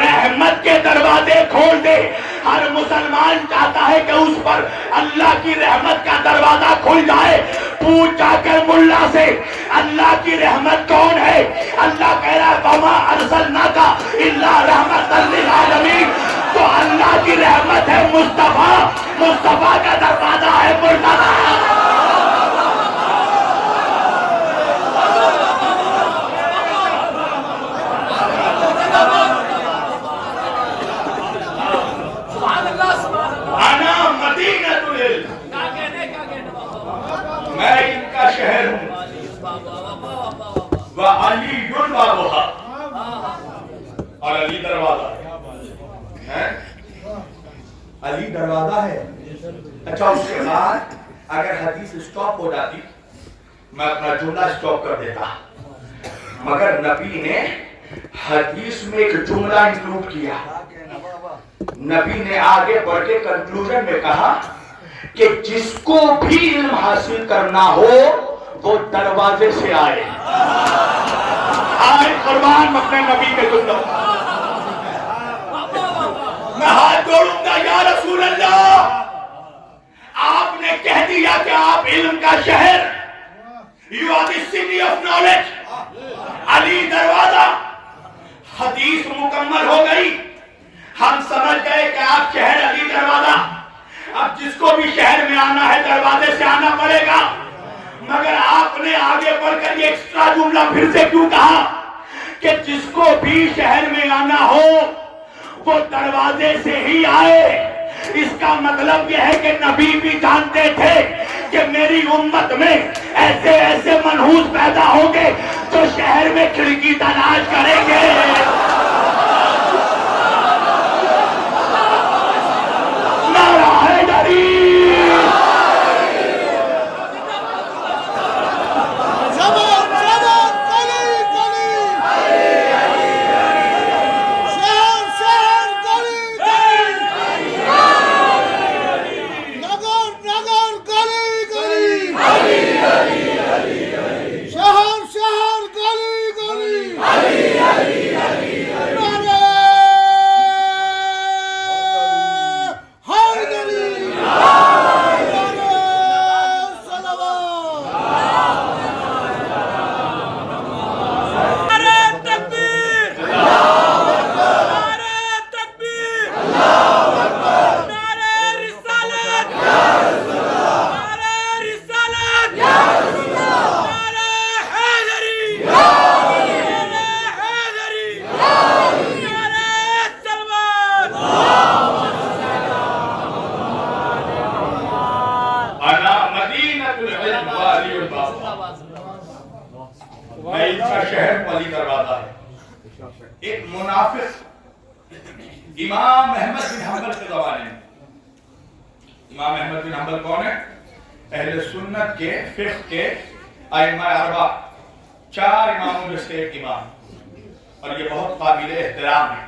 رحمت کے دروازے کھول دے۔ ہر مسلمان چاہتا ہے کہ اس پر اللہ کی رحمت کا دروازہ کھل جائے۔ پوچھ جا کر ملا سے، اللہ کی رحمت کون ہے؟ اللہ کہہ رہا ہے وَمَا أَرْسَلْنَاكَ إِلَّا رَحْمَةً لِلْعَالَمِينَ۔ تو اللہ کی رحمت ہے مصطفیٰ، مصطفیٰ کا دروازہ ہے مرتضیٰ۔ میں ان کا شہر ہوں، وَعَلِيٌّ بَابُهَا، اور علی دروازہ ہے۔ علی دروازہ ہے۔ اچھا اس کے بعد اگر حدیث سٹاپ ہو جاتی میں اپنا جملہ سٹاپ کر دیتا، مگر نبی نے حدیث میں ایک جملہ انکلوڈ کیا۔ نبی نے آگے بڑھ کے کنکلوژن میں کہا کہ جس کو بھی علم حاصل کرنا ہو وہ دروازے سے آئے۔ آئے قربان اپنے نبی کے سنت۔ میں ہاتھ جوڑوں گا یا رسول اللہ، آپ نے کہہ دیا کہ آپ علم کا شہر، you are the city of knowledge, Ali دروازہ۔ حدیث مکمل ہو گئی، ہم سمجھ گئے کہ آپ شہر علی دروازہ۔ اب جس کو بھی شہر میں آنا ہے دروازے سے آنا پڑے گا، مگر آپ نے آگے بڑھ کر یہ ایکسٹرا جملہ پھر سے کیوں کہا کہ جس کو بھی شہر میں آنا ہو وہ دروازے سے ہی آئے؟ اس کا مطلب یہ ہے کہ نبی بھی جانتے تھے کہ میری امت میں ایسے ایسے منحوس پیدا ہوں گے جو شہر میں کھڑکی تلاش کریں گے۔ میں ان کا شہر علی دروازہ ہے۔ ایک منافق امام احمد بن حنبل کے زمانے میں، امام احمد بن حنبل کون ہے؟ اہل سنت کے فقہ کے ائمہ اربعہ، 4 اماموں میں سے ایک امام، اور یہ بہت قابل احترام ہے۔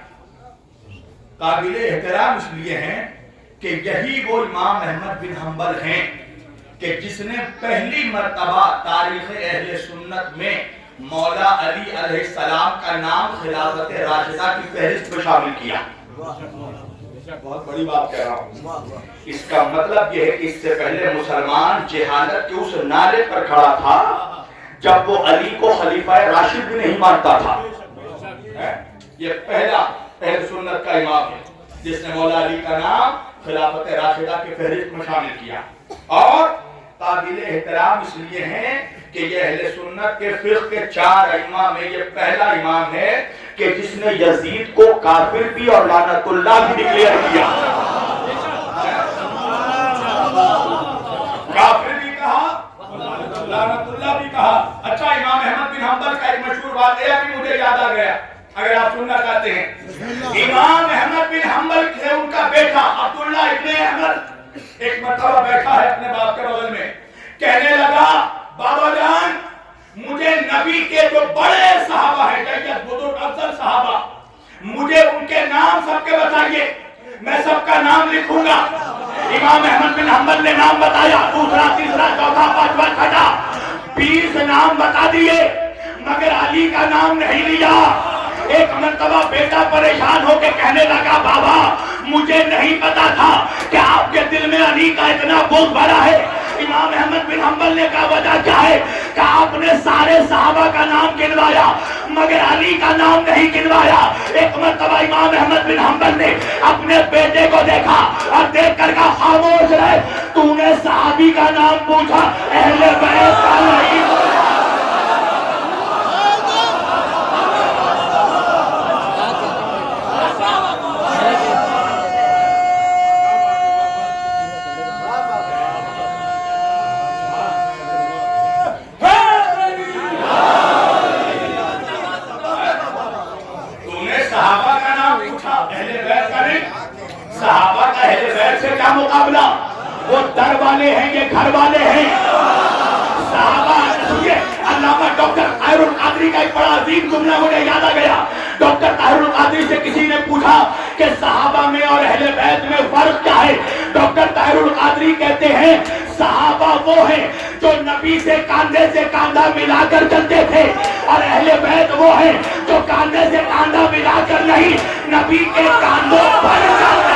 قابل احترام اس لیے ہیں کہ یہی وہ امام احمد بن حنبل ہیں کہ جس نے پہلی مرتبہ تاریخ اہل سنت میں مولا علی علیہ السلام کا نام خلافت راشدہ کی فہرست میں شامل کیا۔ بہت بڑی بات کہہ رہا ہوں۔ اس کا مطلب یہ ہے کہ اس سے پہلے مسلمان جہالت کے اس نالے پر کھڑا تھا جب وہ علی کو خلیفہ راشد بھی نہیں مانتا تھا۔ یہ پہلا اہل سنت کا امام ہے جس نے مولا علی کا نام خلافت راشدہ کی فہرست میں شامل کیا، اور قابل احترام اس لیے ہیں کہ یہ اہل سنت کے فقہ کے 4 ائمہ میں یہ پہلا امام ہے کہ جس نے یزید کو کافر بھی اور لعنت اللہ بھی ڈکلیئر کیا. کافر بھی کہا، لعنت اللہ بھی کہا. اچھا، امام احمد بن حنبل کا ایک مشہور واقعہ بھی مجھے یاد آ گیا اگر آپ سننا چاہتے ہیں. امام احمد بن حنبل سے ان کا بیٹا عبداللہ ابن احمد ایک مرتبہ بیٹھا ہے اپنے باپ کے بغل میں، کہنے لگا بابا جان مجھے نبی کے جو بڑے صحابہ ہیں، جید بزرگ افضل صحابہ، مجھے ان کے نام سب کے بتائیے، میں سب کا نام لکھوں گا. امام احمد بن حنبل نے نام بتایا، دوسرا تیسرا چوتھا پانچواں چھٹا 20 نام بتا دیے، مگر علی کا نام نہیں لیا. ایک مرتبہ بیٹا پریشان ہو کے کہنے لگا بابا مجھے نہیں پتا تھا کہ آپ کے دل میں علی کا اتنا بغض بھرا ہے. امام احمد بن حنبل نے کہا وجہ کیا ہے کہ آپ نے سارے صحابہ کا نام گنوایا مگر علی کا نام نہیں گنوایا. ایک مرتبہ امام احمد بن حنبل نے اپنے بیٹے کو دیکھا اور دیکھ کر کہا خاموش رہے، تو نے صحابی کا نام پوچھا، اہل بیت کا نہیں. صحابہ کا اہل بیت سے کیا مقابلہ؟ وہ در والے ہیں، یہ گھر والے ہیں. صحابہ علامہ ڈاکٹر طاہر القادری کا ایک بڑا عظیم جملہ مجھے یاد آ گیا. ڈاکٹر طاہر القادری سے کسی نے پوچھا کہ صحابہ میں اور اہل بیت میں فرق کیا ہے؟ ڈاکٹر طاہر القادری کہتے ہیں صحابہ وہ ہیں جو نبی سے کاندھے سے کاندھا ملا کر چلتے تھے اور اہل بیت وہ ہیں جو کاندھے سے کاندھا ملا کر نہیں، نبی کے کاندھوں پر چلتے.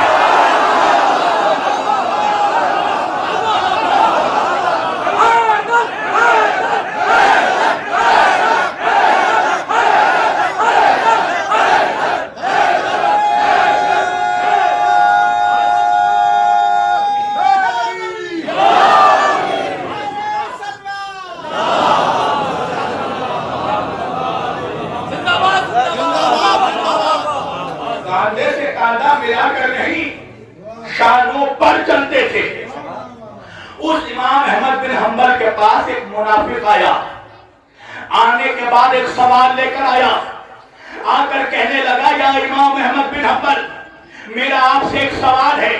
شانوں پر چلتے تھے. اس امام احمد بن حنبل کے پاس ایک منافق آیا، آنے کے بعد ایک سوال لے کر آیا، آ کر کہنے لگا یا امام احمد بن حنبل میرا آپ سے ایک سوال ہے.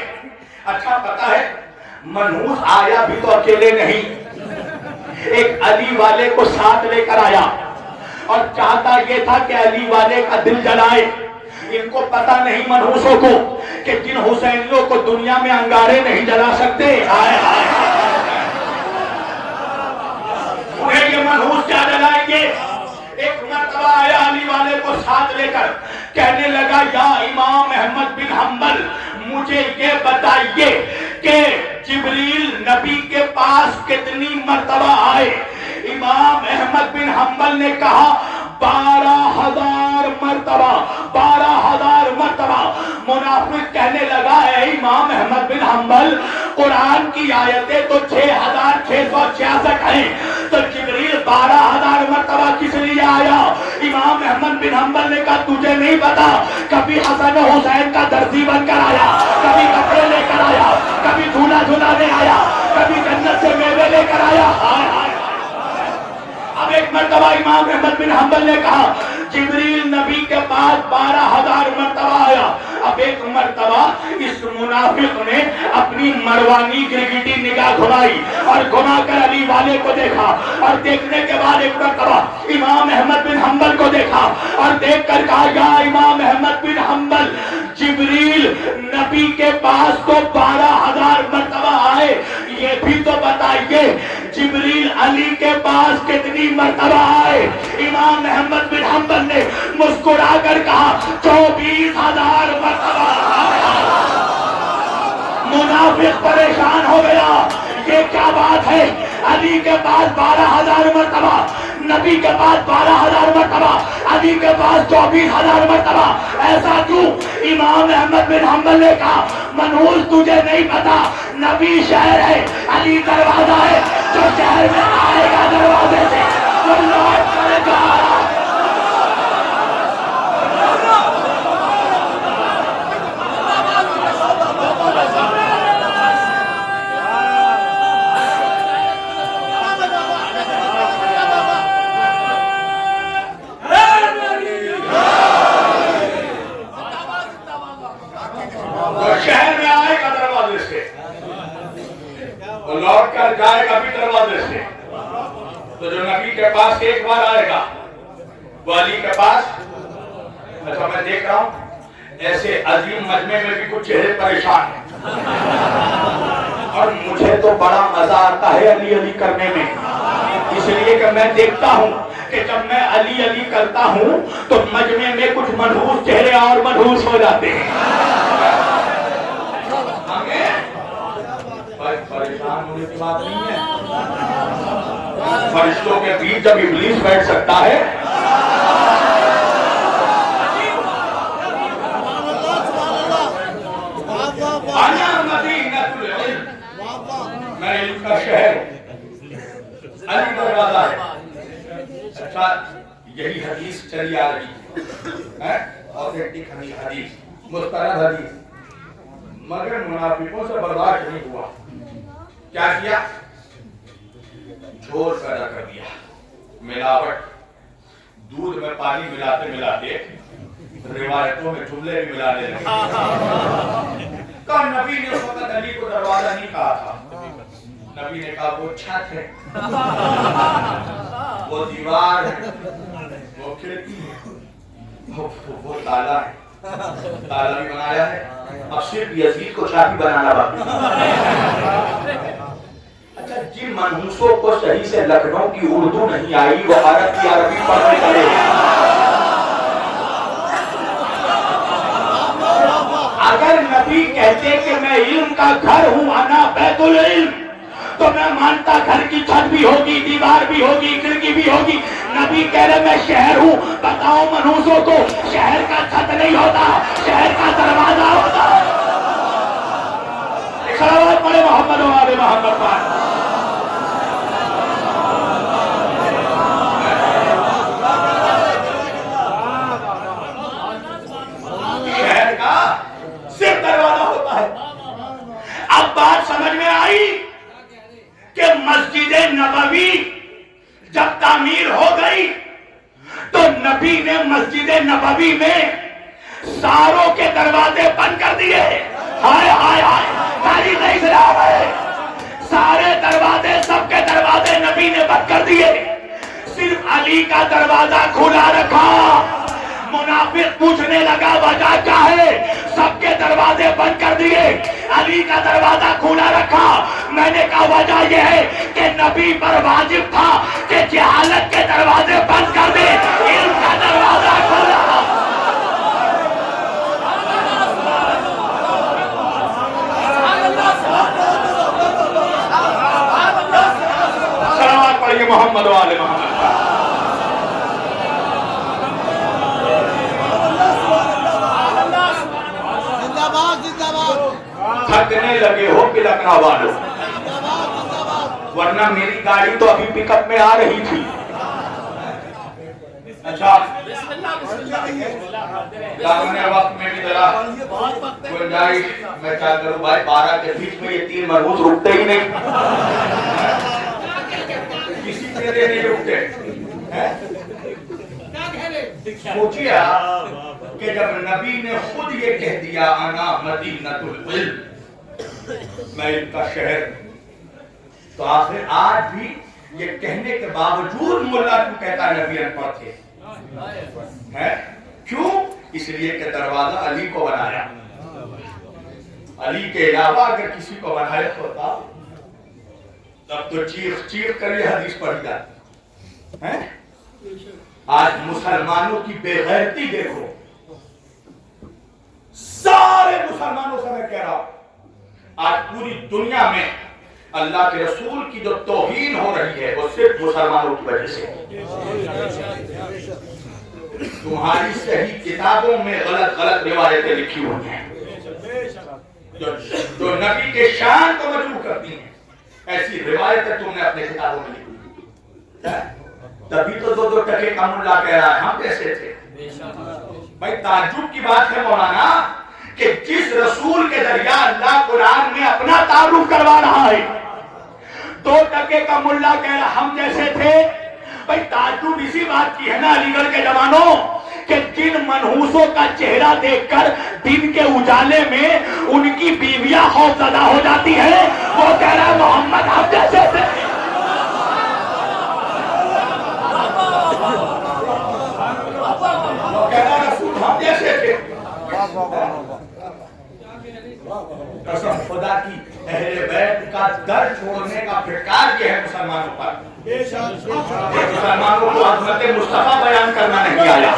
اچھا پتا ہے منحوس آیا بھی تو اکیلے نہیں، ایک علی والے کو ساتھ لے کر آیا اور چاہتا یہ تھا کہ علی والے کا دل جلائے. ان کو پتا نہیں منحوسوں کو کہ جن حسینیوں کو دنیا میں انگارے نہیں جلا سکتے، انہیں یہ منحوس کیا جلائیں گے. ایک مرتبہ آیا علی والے کو ساتھ لے کر کہنے لگا یا امام احمد بن حنبل مجھے یہ بتائیے کہ جبریل نبی کے پاس کتنی مرتبہ آئے؟ امام احمد بن حنبل نے کہا 12,000 مرتبہ. 12,000 مرتبہ. منافق کہنے لگا اے امام احمد بن حنبل قرآن کی آیتیں تو 6,666 ہیں، تو جبریل 12,000 مرتبہ کس لیے آیا؟ امام احمد بن حنبل نے کہا تجھے نہیں پتا، کبھی حسن و حسین کا درزی بن کر آیا، کبھی کپڑے لے کر آیا، کبھی جھولا جھولانے آیا، کبھی جنت سے میوے لے کر آیا. اب ایک مرتبہ امام احمد بن حنبل نے کہا جبریل نبی کے پاس 12,000 مرتبہ آیا. اب ایک مرتبہ اس منافق نے اپنی مروانی گرگٹی نگاہ گھمائی اور گھما کر علی والے کو دیکھا اور دیکھنے کے بعد ایک مرتبہ امام احمد بن حنبل کو دیکھا اور دیکھ کر کہا یا امام احمد بن حنبل جبریل نبی کے پاس تو 12,000 مرتبہ آئے، یہ بھی تو بتائیے جبریل علی کے پاس کتنی مرتبہ آئے؟ امام احمد بن حنبل نے مسکرا کر کہا 24,000 مرتبہ. منافق پریشان ہو گیا، یہ کیا بات ہے؟ علی کے پاس 12,000 مرتبہ، نبی کے پاس 12,000 مرتبہ، علی کے پاس 24,000 مرتبہ. ایسا کیوں؟ امام احمد بن حنبل نے کہا منحوس تجھے نہیں پتا، نبی شہر ہے، علی دروازہ ہے، جو شہر میں آئے گا دروازے سے وہ لوٹ کر جائے گا۔ شہر میں آئے گا دروازے سے، لوٹ کر جائے گا بھی دروازے سے۔ تو جو نبی کے پاس ایک بار آئے گا وہ علی کے پاس۔ اچھا میں دیکھ رہا ہوں ایسے عظیم مجمع میں بھی کچھ چہرے پریشان ہیں، اور مجھے تو بڑا مزہ آتا ہے علی علی کرنے میں، اس لیے کہ میں دیکھتا ہوں کہ جب میں علی علی کرتا ہوں تو مجمع میں کچھ منحوس چہرے اور منحوس ہو جاتے ہیں۔ پریشان ہونے کی بات نہیں ہے، فرشتوں کے بیچ جب ابلیس بیٹھ سکتا ہے۔ میں علم کا شہر ہوں، علی دروازہ ہے۔ اچھا یہی حدیث چلی آ رہی ہے، اوتھینٹک حدیث، مستند حدیث، مگر منافقوں سے برداشت نہیں ہوا، کیا کیا؟ جھول پیدا کر دیا، ملاوٹ، دودھ میں پانی ملاتے ملاتے روایتوں میں جملے بھی ملانے لگے۔ کہا نبی نے اس وقت علی کو دروازہ نہیں کہا تھا، نبی نے کہا وہ چھت ہے، وہ دیوار ہے، وہ کھڑکی ہے، وہ تالا ہے، تالا بھی بنایا ہے، اب صرف یزید کو چابی بنانا باقی۔ اچھا جن منحوسوں کو صحیح سے لکھنؤ کی اردو نہیں آئی وہ عرب کی عربی پڑھنے کرے۔ اگر نبی کہتے کہ میں علم کا گھر ہوں، انا بیت العلم، تو میں مانتا گھر کی چھت بھی ہوگی، دیوار بھی ہوگی، کھڑکی بھی ہوگی۔ نبی کہہ رہے میں شہر ہوں، بتاؤ منحوسوں کو شہر کا چھت نہیں ہوتا، شہر کا دروازہ ہوتا۔ صلوات پڑھے محمد و آل محمد پر۔ شہر کا صرف دروازہ ہوتا ہے۔ اب بات سمجھ میں آئی کہ مسجد نبوی جب تعمیر ہو گئی تو نبی نے مسجد نبوی میں ساروں کے دروازے بند کر دیے۔ ہائے ہائے ہائے، تاریخ اسلام ہے، سارے دروازے، سب کے دروازے نبی نے بند کر دیے، صرف علی کا دروازہ کھلا رکھا۔ منافق پوچھنے لگا وجہ کیا ہے؟ سب کے دروازے بند کر دیے، علی کا دروازہ کھلا رکھا۔ میں نے کہا وجہ یہ ہے کہ نبی پر واجب تھا کہ جہالت کے دروازے بند کر دے، علم کا دروازہ کھلا۔ سلامات پڑھیے محمد و آل محمد۔ تھکنے لگے ہو کہ لکھنؤ والوں، ورنہ میری گاڑی تو ابھی پک اپ میں آ رہی تھی۔ اچھا دامنے وقت میں بھی ذرا گنجائش، میں کیا کروں بھائی، 12 کے بیچ میں یہ 3 منحوس رکتے ہی نہیں، کسی طرح نہیں رکتے۔ سوچیے کہ جب نبی نے خود یہ کہہ دیا انا مدینہ العلم، میں علم کا شہر، تو آخر آج بھی یہ کہنے کے باوجود ملا کیوں کہتا ہے نبی ان پڑھ تھے؟ کیوں؟ اس لیے کہ دروازہ علی کو بنایا، علی کے علاوہ اگر کسی کو بنایا ہوتا تب تو چیخ چیخ کر یہ حدیث پڑھی جاتی۔ آج مسلمانوں کی بے غیرتی دیکھو، سارے مسلمانوں سے میں کہہ رہا ہوں، آج پوری دنیا میں اللہ کے رسول کی جو توہین ہو رہی ہے وہ صرف مسلمانوں کی وجہ سے۔ تمہاری صحیح کتابوں میں غلط غلط روایتیں لکھی ہوئی ہیں جو نبی کے شان کو مجروح کرتی ہیں، ایسی روایتیں تم نے اپنے کتابوں میں لکھی. تبھی تو دو دو ٹکے کا ملا کہہ رہا ہے ہم کیسے تھے. بھائی تعجب کی بات ہے مولانا کہ جس رسول کے ذریعہ اللہ قرآن میں اپنا تعارف کروا رہا ہے، دو ٹکے کا ملا کہہ رہا ہم جیسے تھے. بھائی تعجب اسی بات کی ہے نا علی گڑھ کے جوانوں کہ جن منحوسوں کا چہرہ دیکھ کر دن کے اجالے میں ان کی بیویاں خوفزدہ ہو جاتی ہیں، وہ کہہ رہا ہے محمد ہم جیسے تھے. وہ کہہ رہا ہے رسول ہم جیسے تھے. قسم خدا کی اہل بیت کا در چھوڑنے کا پھٹکار یہ ہے مسلمانوں پر. مسلمانوں کو عظمت مصطفیٰ بیان کرنا نہیں آیا.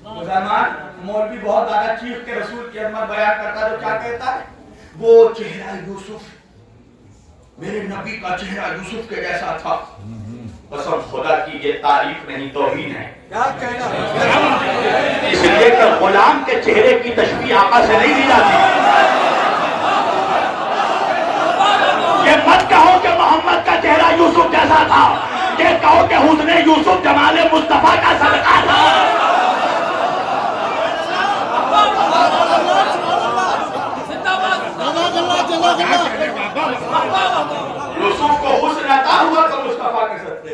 مسلمان مولوی بہت زیادہ چیخ کے رسول کی عظمت بیان کرتا ہے تو کیا کہتا ہے؟ وہ چہرہ یوسف، میرے نبی کا چہرہ یوسف کے جیسا تھا. قسم خدا کی یہ تعریف نہیں توہین ہے. اس لیے کہ غلام کے چہرے کی تشبیہ آقا سے نہیں دی جاتی. یہ مت کہو کہ محمد کا چہرہ یوسف جیسا تھا، یہ کہو کہ حسن یوسف جمال مصطفیٰ کا صدقہ تھا. یوسف کو حسن عطا ہوا تو مصطفیٰ کے صدقے.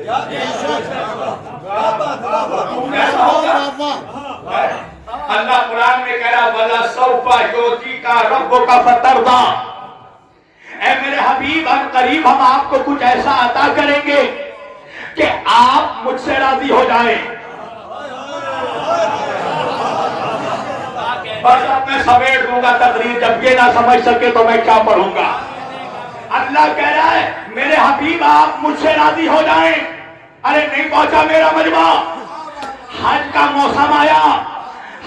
اللہ قرآن میں کہہ رہا وَلَسَوْفَ يُعْطِيكَ رَبُّكَ فَتَرْضَىٰ. اے میرے حبیب ہم قریب ہم آپ کو کچھ ایسا عطا کریں گے کہ آپ مجھ سے راضی ہو جائیں. بس اب میں سمیٹ دوں گا تقریر، جب یہ نہ سمجھ سکے تو میں کیا پڑھوں گا. اللہ کہہ رہا ہے میرے حبیب آپ مجھ سے راضی ہو جائیں. ارے نہیں پہنچا میرا مجمع، حج کا موسم آیا،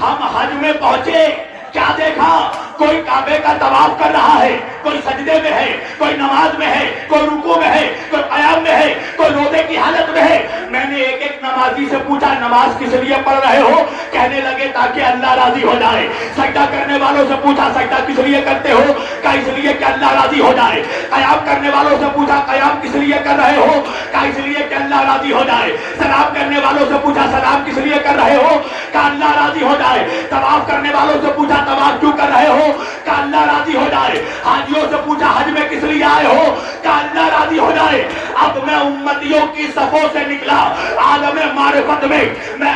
ہم حج میں پہنچے، کیا دیکھا؟ کوئی کعبے کا طواف کر رہا ہے، کوئی سجدے میں ہے، کوئی نماز میں ہے، کوئی رکوع میں ہے، کوئی قیام میں ہے، کوئی روزے کی حالت میں ہے. میں نے ایک ایک نمازی سے پوچھا نماز کس لیے پڑھ رہے ہو؟ کہنے لگے تاکہ اللہ راضی ہو جائے. سجدہ کرنے والوں سے پوچھا سجدہ کس لیے کرتے ہو؟ کہا اس لیے کہ اللہ راضی ہو جائے. قیام کرنے والوں سے پوچھا قیام کس لیے کر رہے ہو؟ کہا اس لیے کہ اللہ راضی ہو جائے. سلام کرنے والوں سے پوچھا سلام کس لیے کر رہے ہو؟ کہا اللہ راضی ہو جائے. طواف کرنے والوں سے پوچھا طواف کیوں کر رہے ہو؟ کہ اللہ راضی ہو جائے. حاجیوں سے پوچھا حج میں کس لیے آئے ہو؟ کہ اللہ راضی ہو جائے. اب میں امتیوں کی صفوں سے نکلا عالم معرفت میں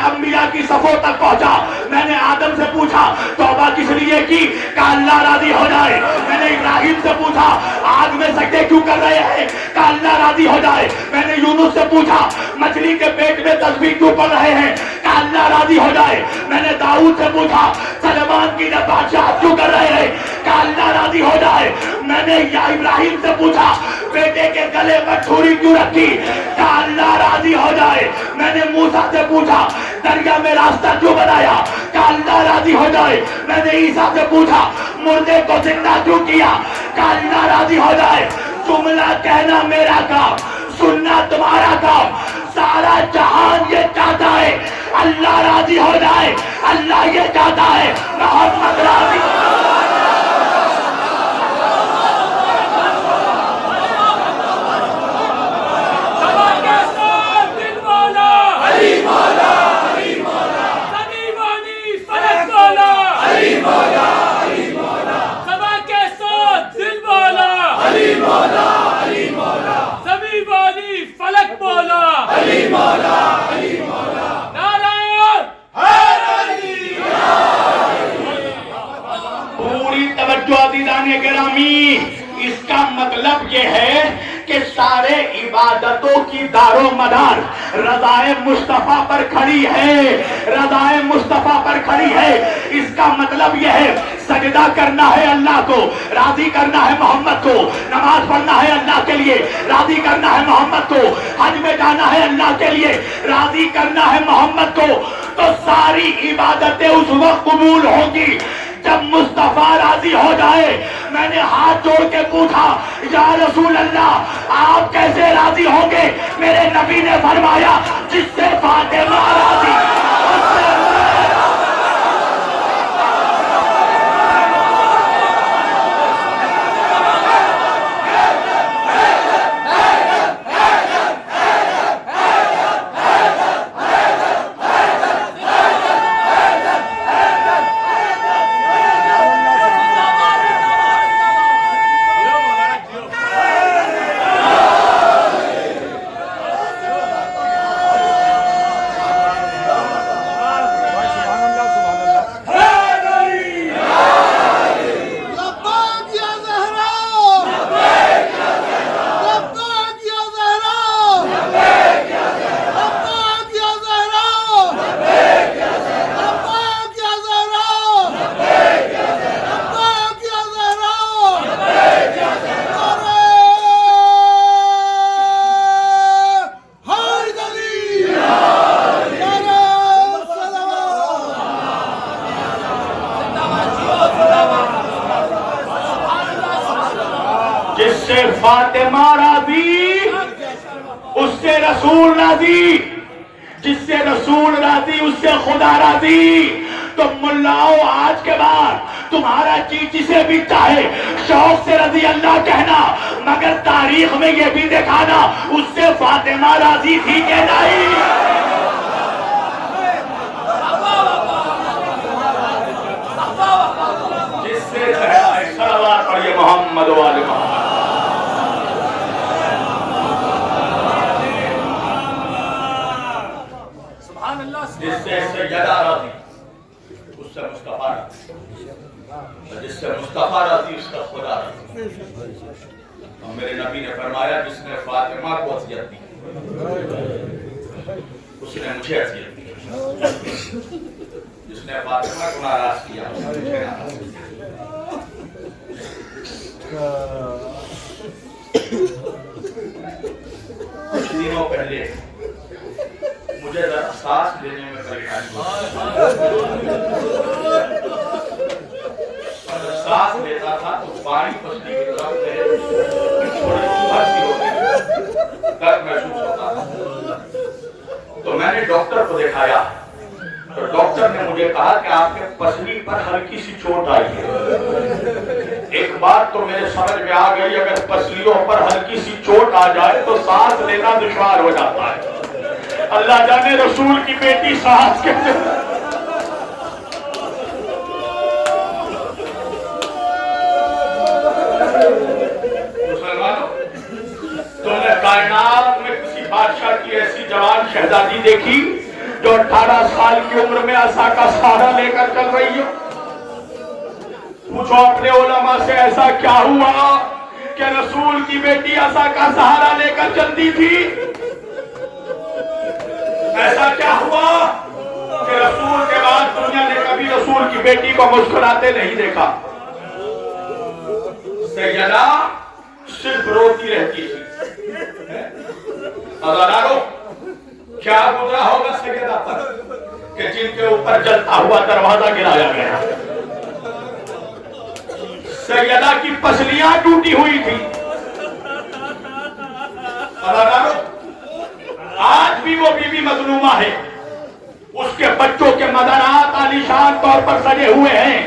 انبیاء کی صفوں تک پہنچا. میں نے آدم سے پوچھا توبہ کس لیے کی؟ کہ اللہ راضی ہو جائے. میں نے ابراہیم سے پوچھا آگ میں سجدے کیوں کر رہے ہیں؟ کہ اللہ راضی ہو جائے. میں نے یونس سے پوچھا مچھلی کے پیٹ میں تسبیح کیوں پڑھ رہے ہیں؟ کہ اللہ راضی ہو جائے. میں نے داؤد سے پوچھا سلیمان کی بادشاہت کیوں کر رہے ہیں؟ کہ اللہ راضی ہو جائے. میں نے یا ابراہیم سے پوچھا بیٹے کے گلے پر چھری کیوں رکھی؟ کہ اللہ راضی ہو جائے. میں نے موسیٰ سے پوچھا دریا میں راستہ کیوں بنایا؟ کہ اللہ راضی ہو جائے. میں نے عیسیٰ سے پوچھا مردے کو زندہ کیوں کیا؟ کہ اللہ راضی ہو جائے. جملہ کہنا میرا کام، سننا تمہارا کام. سارا جہان یہ چاہتا ہے اللہ راضی ہو جائے. اللہ یہ چاہتا ہے محمد راضی ہو جائے. پوری توجہ عزیزان گرامی، اس کا مطلب یہ ہے کہ سارے عبادتوں کی دار و مدار رضائے مصطفیٰ پر کھڑی ہے. رضائے مصطفیٰ پر کھڑی ہے. اس کا مطلب یہ ہے سجدہ کرنا ہے اللہ کو، راضی کرنا ہے محمد کو. نماز پڑھنا ہے اللہ کے لیے، راضی کرنا ہے محمد کو. حج میں جانا ہے اللہ کے لیے، راضی کرنا ہے محمد کو. تو ساری عبادتیں اس وقت قبول ہوگی جب مصطفیٰ راضی ہو جائے. میں نے ہاتھ جوڑ کے پوچھا یا رسول اللہ آپ کیسے راضی ہوں گے؟ میرے نبی نے فرمایا جس سے فاطمہ راضی اس سے جس سے فاطمہ راضی اس سے رسول راضی، جس سے رسول راضی اس سے خدا راضی۔ تو ملاؤ آج کے بعد تمہارا جی جسے بھی چاہے شوق سے رضی اللہ کہنا، مگر تاریخ میں یہ بھی دکھانا اس سے فاطمہ راضی تھی کہ نہیں۔ جس سے صلوات پڑھیے محمد و آل محمد۔ جس سے سیدہ راضی اس سے مصطفیٰ راضی، جس سے مصطفیٰ راضی اس کا خدا راضی۔ اور میرے نبی نے فرمایا جس نے فاطمہ کو اذیت دی اس نے مجھے اذیت دی، جس نے فاطمہ کو ناراض کیا اس نے مجھے ناراض کیا۔ کچھ دنوں پہلے مجھے ذرا سانس لینے میں پریشانی سانس لیتا تھا تو پانی پسلی کی طرف سے تھوڑی بھرسی ہوتی درد محسوس ہوتا تھا۔ تو میں نے ڈاکٹر کو دکھایا تو ڈاکٹر نے مجھے کہا کہ آپ کے پسلی پر ہلکی سی چوٹ آئی ہے۔ ایک بات تو میرے سمجھ میں آ گئی، اگر پسلیوں پر ہلکی سی چوٹ آ جائے تو سانس لینا دشوار ہو جاتا ہے۔ اللہ جانے رسول کی بیٹی سانس کے مسلمانوں، تم نے کائنات میں کسی بادشاہ کی ایسی جوان شہزادی دیکھی جو 18 سال کی عمر میں عصا کا سہارا لے کر چل رہی ہو؟ پوچھو اپنے علماء سے ایسا کیا ہوا کہ رسول کی بیٹی عصا کا سہارا لے کر چلتی تھی؟ ایسا کیا ہوا کہ رسول کے بعد دنیا نے کبھی رسول کی بیٹی کو مسکراتے نہیں دیکھا؟ سیدہ صرف روتی رہتی تھی۔ عزادارو، کیا گزرا ہوگا سیدہ پر کہ جن کے اوپر جلتا ہوا دروازہ گرایا گیا؟ سیدہ کی پسلیاں ٹوٹی ہوئی تھی۔ عزادارو، آج بھی وہ بی بی مظلومہ ہے، اس کے بچوں کے مزارات عالیشان طور پر سجے ہوئے ہیں،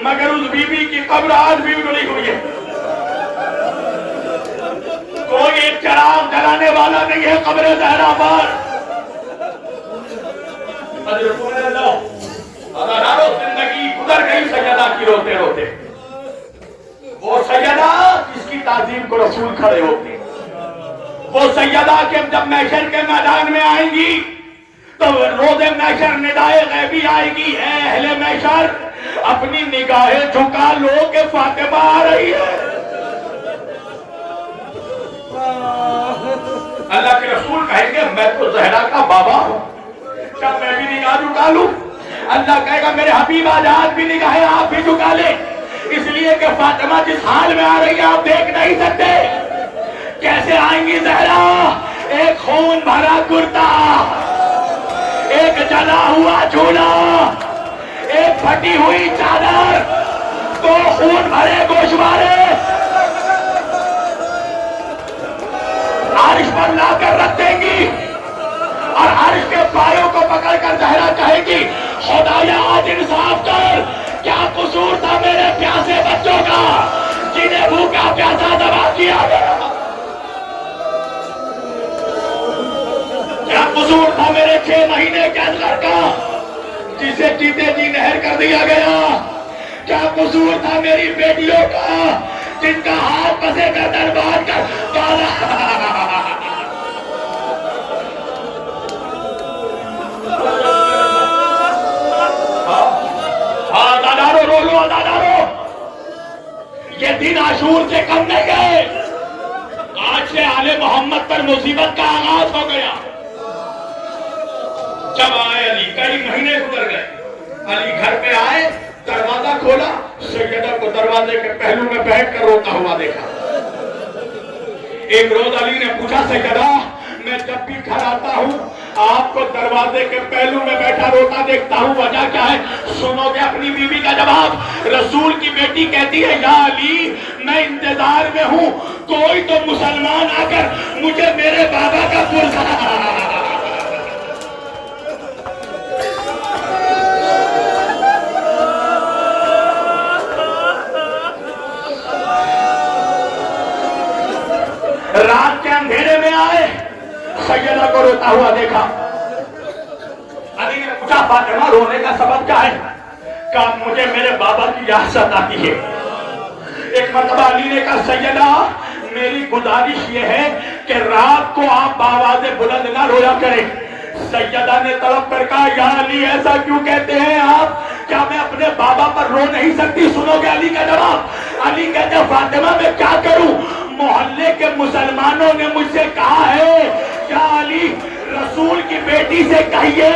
مگر اس بی بی کی قبر آج بھی اجڑی ہوئی ہے۔ کوئی ایک چراغ جلانے والا نہیں ہے قبر زہرا پر۔ زندگی گزر گئی سیدہ کی روتے روتے، وہ سیدہ جس کی تعظیم کو رسول کھڑے ہوتے، وہ سیدہ کہ جب محشر کے میدان میں آئیں گی تو روز محشر ندائے غیبی آئے گی، اے اہل محشر اپنی نگاہیں جھکا لو کہ فاطمہ آ رہی ہے۔ اللہ کے رسول کہیں گے میں تو زہرا کا بابا ہوں، کیا میں بھی نگاہ جھکا لوں؟ اللہ کہے گا میرے حبیب آج بھی نگاہیں آپ بھی جھکا لیں، اس لیے کہ فاطمہ جس حال میں آ رہی ہے آپ دیکھ نہیں سکتے۔ کیسے آئیں گی زہرا؟ ایک خون بھرا کرتا، ایک جلا ہوا جھولا، ایک پھٹی ہوئی چادر، دو خون بھرے گوشوارے عرش پر لا کر رکھ دیں گی اور عرش کے پایوں کو پکڑ کر زہرا کہے گی خدایا آج انصاف کر، کیا قصور تھا میرے پیاسے بچوں کا جنہیں بھوکا پیاسا دبا کیا گیا؟ کیا قصور تھا میرے 6 مہینے کے اصغر کا جسے چیتے جی نہر کر دیا گیا؟ کیا قصور تھا میری بیٹیوں کا جن کا ہاتھ پسے گردن باندھ کر پالا؟ عزادارو رو لو، عزادارو، یہ دن عاشور سے کم نہیں گئے، آج سے آل محمد پر مصیبت کا آغاز ہو گیا۔ جب آئے علی، کئی مہینے گزر گئے، علی گھر پہ آئے، دروازہ کھولا، سیدہ کو دروازے کے پہلو میں بیٹھ کر روتا ہوا دیکھا۔ ایک روز علی نے پوچھا سیدہ میں جب بھی گھر آتا ہوں آپ کو دروازے کے پہلو میں بیٹھا روتا دیکھتا ہوں، وجہ کیا ہے؟ سنو گے اپنی بیوی کا جواب؟ رسول کی بیٹی کہتی ہے یا علی میں انتظار میں ہوں، کوئی تو مسلمان آ کر مجھے میرے بابا کا پرزا۔ رات کے اندھیرے میں آئے، سیدہ کو روتا ہوا دیکھا۔ علی نے پوچھا فاطمہ رونے کا سبب کیا ہے؟ کہا مجھے میرے بابا کی یاد ستاتی ہے۔ ایک مرتبہ علی نے کہا سیدہ میری گزارش یہ ہے کہ رات کو آپ بآواز بلند نہ رویا کریں۔ سیدہ نے تڑپ کر کہا یا علی ایسا کیوں کہتے ہیں آپ؟ کیا میں اپنے بابا پر رو نہیں سکتی؟ سنو گے علی کا جواب؟ علی کہتے ہیں فاطمہ میں کیا کروں؟ محلے کے مسلمانوں نے مجھ سے کہا ہے یا علی رسول کی بیٹی سے کہیے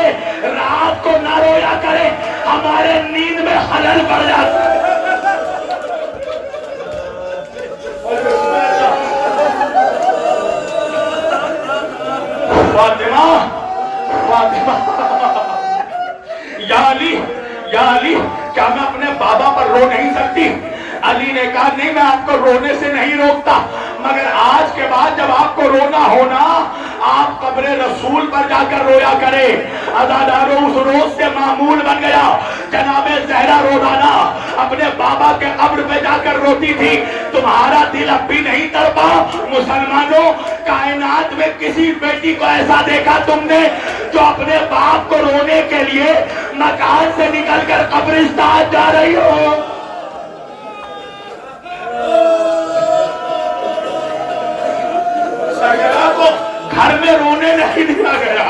رات کو نہ رویا کرے، ہمارے نیند میں خلل پڑ جاتا ہے۔ فاطمہ یا علی کیا میں اپنے بابا پر رو نہیں سکتی؟ علی نے کہا نہیں میں آپ کو رونے سے نہیں روکتا، مگر آج کے بعد جب آپ کو رونا ہونا آپ قبر رسول پر جا کر رویا کرے۔ عزادارو اس روز سے معمول بن گیا، جناب زہرا روزانہ اپنے بابا کے قبر پہ جا کر روتی تھی۔ تمہارا دل اب بھی نہیں تڑپا؟ مسلمانوں کائنات میں کسی بیٹی کو ایسا دیکھا تم نے جو اپنے باپ کو رونے کے لیے مکان سے نکل کر قبرستان جا رہی ہو؟ سیدہ کو گھر میں رونے نہیں دیا گیا۔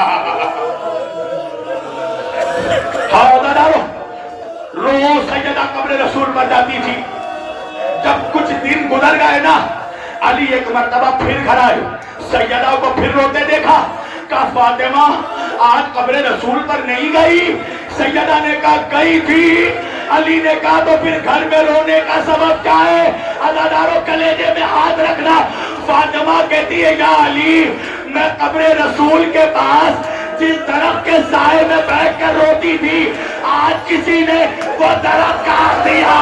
روز سیدہ قبر رسول پر جاتی تھی۔ جب کچھ دن گزر گئے نا، علی ایک مرتبہ پھر گھر آئے، سیدہ کو پھر روتے دیکھا۔ کہا فاطمہ آج قبر رسول پر نہیں گئی؟ سیدہ نے کہا گئی تھی۔ علی نے کہا تو پھر گھر میں رونے کا سبب کیا ہے؟ عزادارو کلیجے میں ہاتھ رکھنا۔ فاطمہ کہتی ہے یا علی میں قبر رسول کے پاس جس درخت کے سائے میں بیٹھ کر روتی تھی آج کسی نے وہ درخت کاٹ دیا۔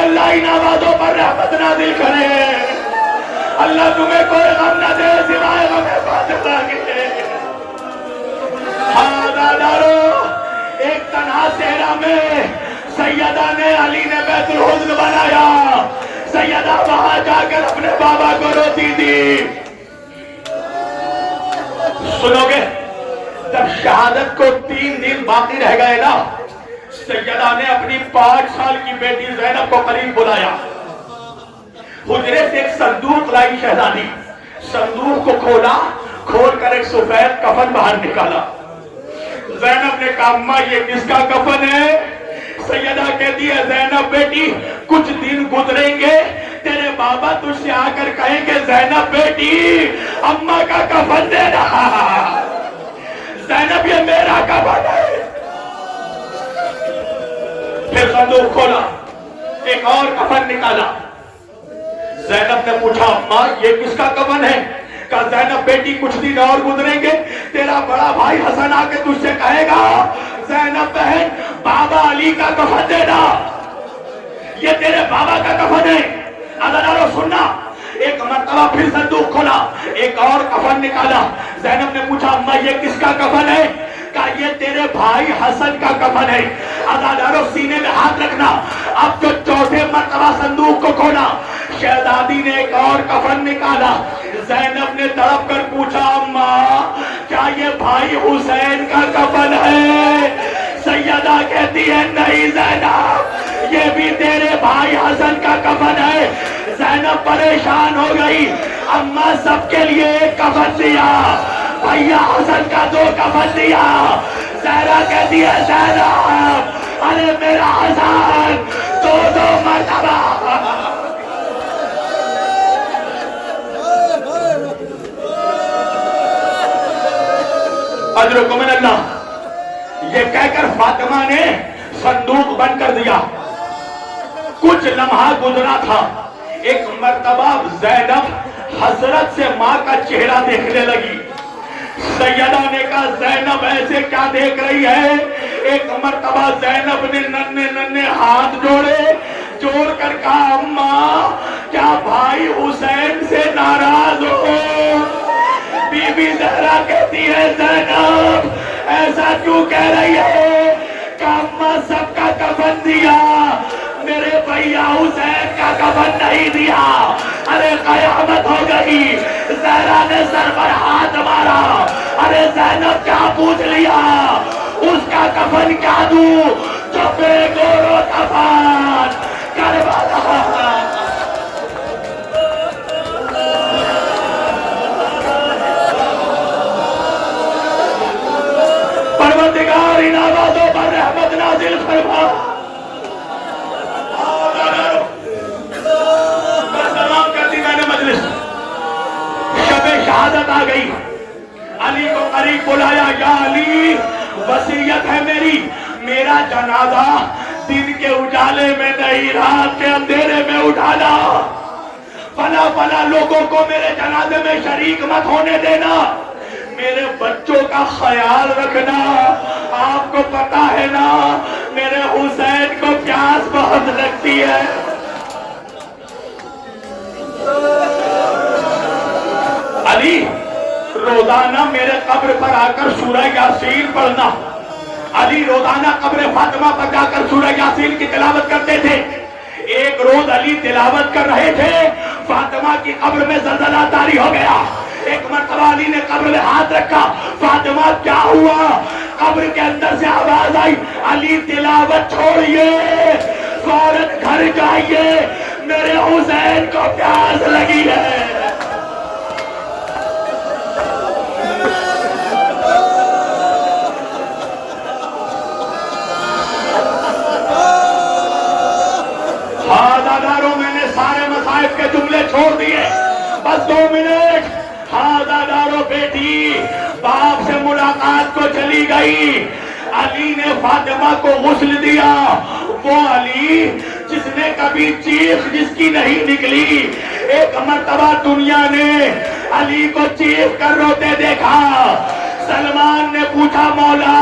اللہ ان آبادوں پر رحمت نازل کرے، اللہ تمہیں کوئی غم نہ دے سوائے غم فاطمہ کے۔ عزادارو ایک تنہا صحرا میں سیدہ نے علی نے بیت الحزن بنایا، سیدہ وہاں جا کر اپنے بابا کو روتی تھی۔ سنو گے جب شہادت کو 3 دن باقی رہ گئے نا، سیدہ نے اپنی 5 سال کی بیٹی زینب کو قریب بلایا، حجرے سے ایک صندوق لائی شہزادی، صندوق کو کھولا، کھول کر ایک سفید کفن باہر نکالا۔ زینب نے کہا اماں یہ کس کا کفن ہے؟ سیدہ کہتی ہے زینب بیٹی کچھ دن گزریں گے تیرے بابا تجھ سے آ کر کہیں گے زینب بیٹی اماں کا کفن دے رہا۔ زینب یہ میرا کفن ہے۔ پھر صندوق کھولا، ایک اور کفن نکالا۔ زینب نے پوچھا اماں یہ کس کا کفن ہے؟ کہ زینب بیٹی کچھ دن اور گزریں گے تیرا بڑا بھائی حسن آ کے تجھ سے کہے گا زینب بہن بابا علی کا کفن دینا، یہ تیرے بابا کا کفن ہے۔ ادارو سننا، ایک مرتبہ پھر صندوق کھولا، ایک اور کفن نکالا۔ زینب نے پوچھا اماں یہ کس کا کفن ہے؟ کہا یہ تیرے بھائی حسن کا کفن ہے۔ ادارو سینے میں ہاتھ رکھنا۔ اب جو چوتھے مرتبہ صندوق کو کھولا، شہزادی نے ایک اور کفن نکالا۔ زینب نے تڑپ کر پوچھا اماں کیا یہ بھائی حسین کا کفن ہے؟ سیدہ کہتی ہے نہیں زینب، یہ بھی تیرے بھائی حسن کا کفن ہے۔ زینب پریشان ہو گئی، اماں سب کے لیے ایک کفن دیا، بھیا حسن کا 2 کفن دیا۔ زہرا کہتی ہے زینب ارے میرا حسن 2 مرتبہ۔ اجرکم من اللہ، یہ کہہ کر فاطمہ نے صندوق بند کر دیا۔ کچھ لمحہ گزرا تھا، ایک مرتبہ زینب حضرت سے ماں کا چہرہ دیکھنے لگی۔ سیدہ نے کہا زینب ایسے کیا دیکھ رہی ہے؟ ایک مرتبہ زینب نے ننھے ہاتھ جوڑ کر کہا اماں کیا بھائی حسین سے ناراض ہو؟ بی بی زہرا کہتی ہے زینب ایسا کیوں کہہ رہی ہے؟ کہ اماں سب کا کفن دیا، میرے بھیا حسین کا کفن نہیں دیا۔ ارے قیامت ہو گئی۔ زہرا نے سر پر ہاتھ مارا، ارے زینب کیا پوچھ لیا؟ اس کا کفن کیا دوں جو بے گور و کفن کربلا۔ پروردگار ان آبادوں پر رحمت نازل فرما۔ شب شہادت آ گئی، علی کو قریب بلایا، یا علی وصیت ہے میری، میرا جنازہ دن کے اجالے میں نہیں رات کے اندھیرے میں اٹھانا، فلا لوگوں کو میرے جنازے میں شریک مت ہونے دینا، میرے بچوں کا خیال رکھنا، آپ کو پتا ہے نا میرے حسین کو پیاس بہت لگتی ہے۔ علی روزانہ میرے قبر پر آ کر سورہ یاسین پڑھنا۔ علی روزانہ قبر فاطمہ پر جا کر سورہ یاسین کی تلاوت کرتے تھے۔ ایک روز علی تلاوت کر رہے تھے، فاطمہ کی قبر میں زلزلہ طاری ہو گیا۔ ایک مرتبہ علی نے قبر میں ہاتھ رکھا، فاطمہ کیا ہوا؟ قبر کے اندر سے آواز آئی علی تلاوت چھوڑیے، فوراً گھر جائیے، میرے حسین کو پیاس لگی ہے۔ میں نے سارے مصائب کے جملے چھوڑ دیے، بس 2 منٹ۔ ہاں دادارو بیٹی باپ سے ملاقات کو چلی گئی، علی نے فاطمہ کو غسل دیا، وہ علی جس نے کبھی چیخ جس کی نہیں نکلی، ایک مرتبہ دنیا نے علی کو چیخ کر روتے دیکھا۔ سلمان نے پوچھا مولا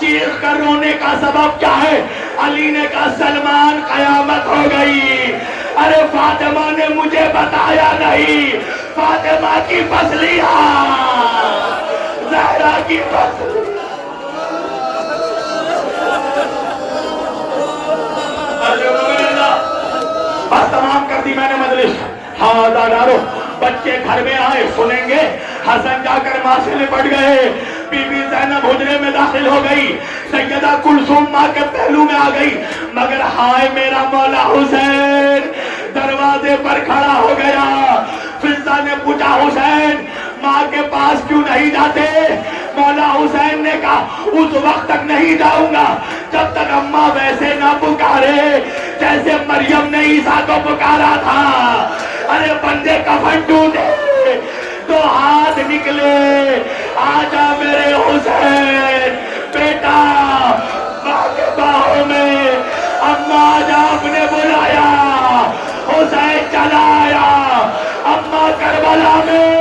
چیخ کر رونے کا سبب کیا ہے؟ علی نے کہا سلمان قیامت ہو گئی۔ ارے فاطمہ نے مجھے بتایا نہیں، فاطمہ کی پسلیاں، زہرا کی پسلیاں۔ بس تمام کر دی میں نے مجلس۔ ہاں دادارو بچے گھر میں آئے، سنیں گے حسن جا کر ماں سے لپٹ گئے، بی بی زینب حجرے میں داخل ہو گئی، سیدہ کلثوم ماں کے پہلو میں آ گئی، مگر ہائے میرا مولا حسین دروازے پر کھڑا ہو گیا۔ فضہ نے پوچھا حسین ماں کے پاس کیوں نہیں جاتے؟ مولا حسین نے کہا اس وقت تک نہیں جاؤں گا جب تک اماں ویسے نہ پکارے جیسے مریم نے عیسیٰ کو پکارا تھا۔ ارے بندے کفن ٹوٹے تو ہاتھ نکلے، آجا میرے حسین بیٹا، ماں کے باہوں میں اماں جب نے بلایا، حسین چلا آیا، اماں کربلا میں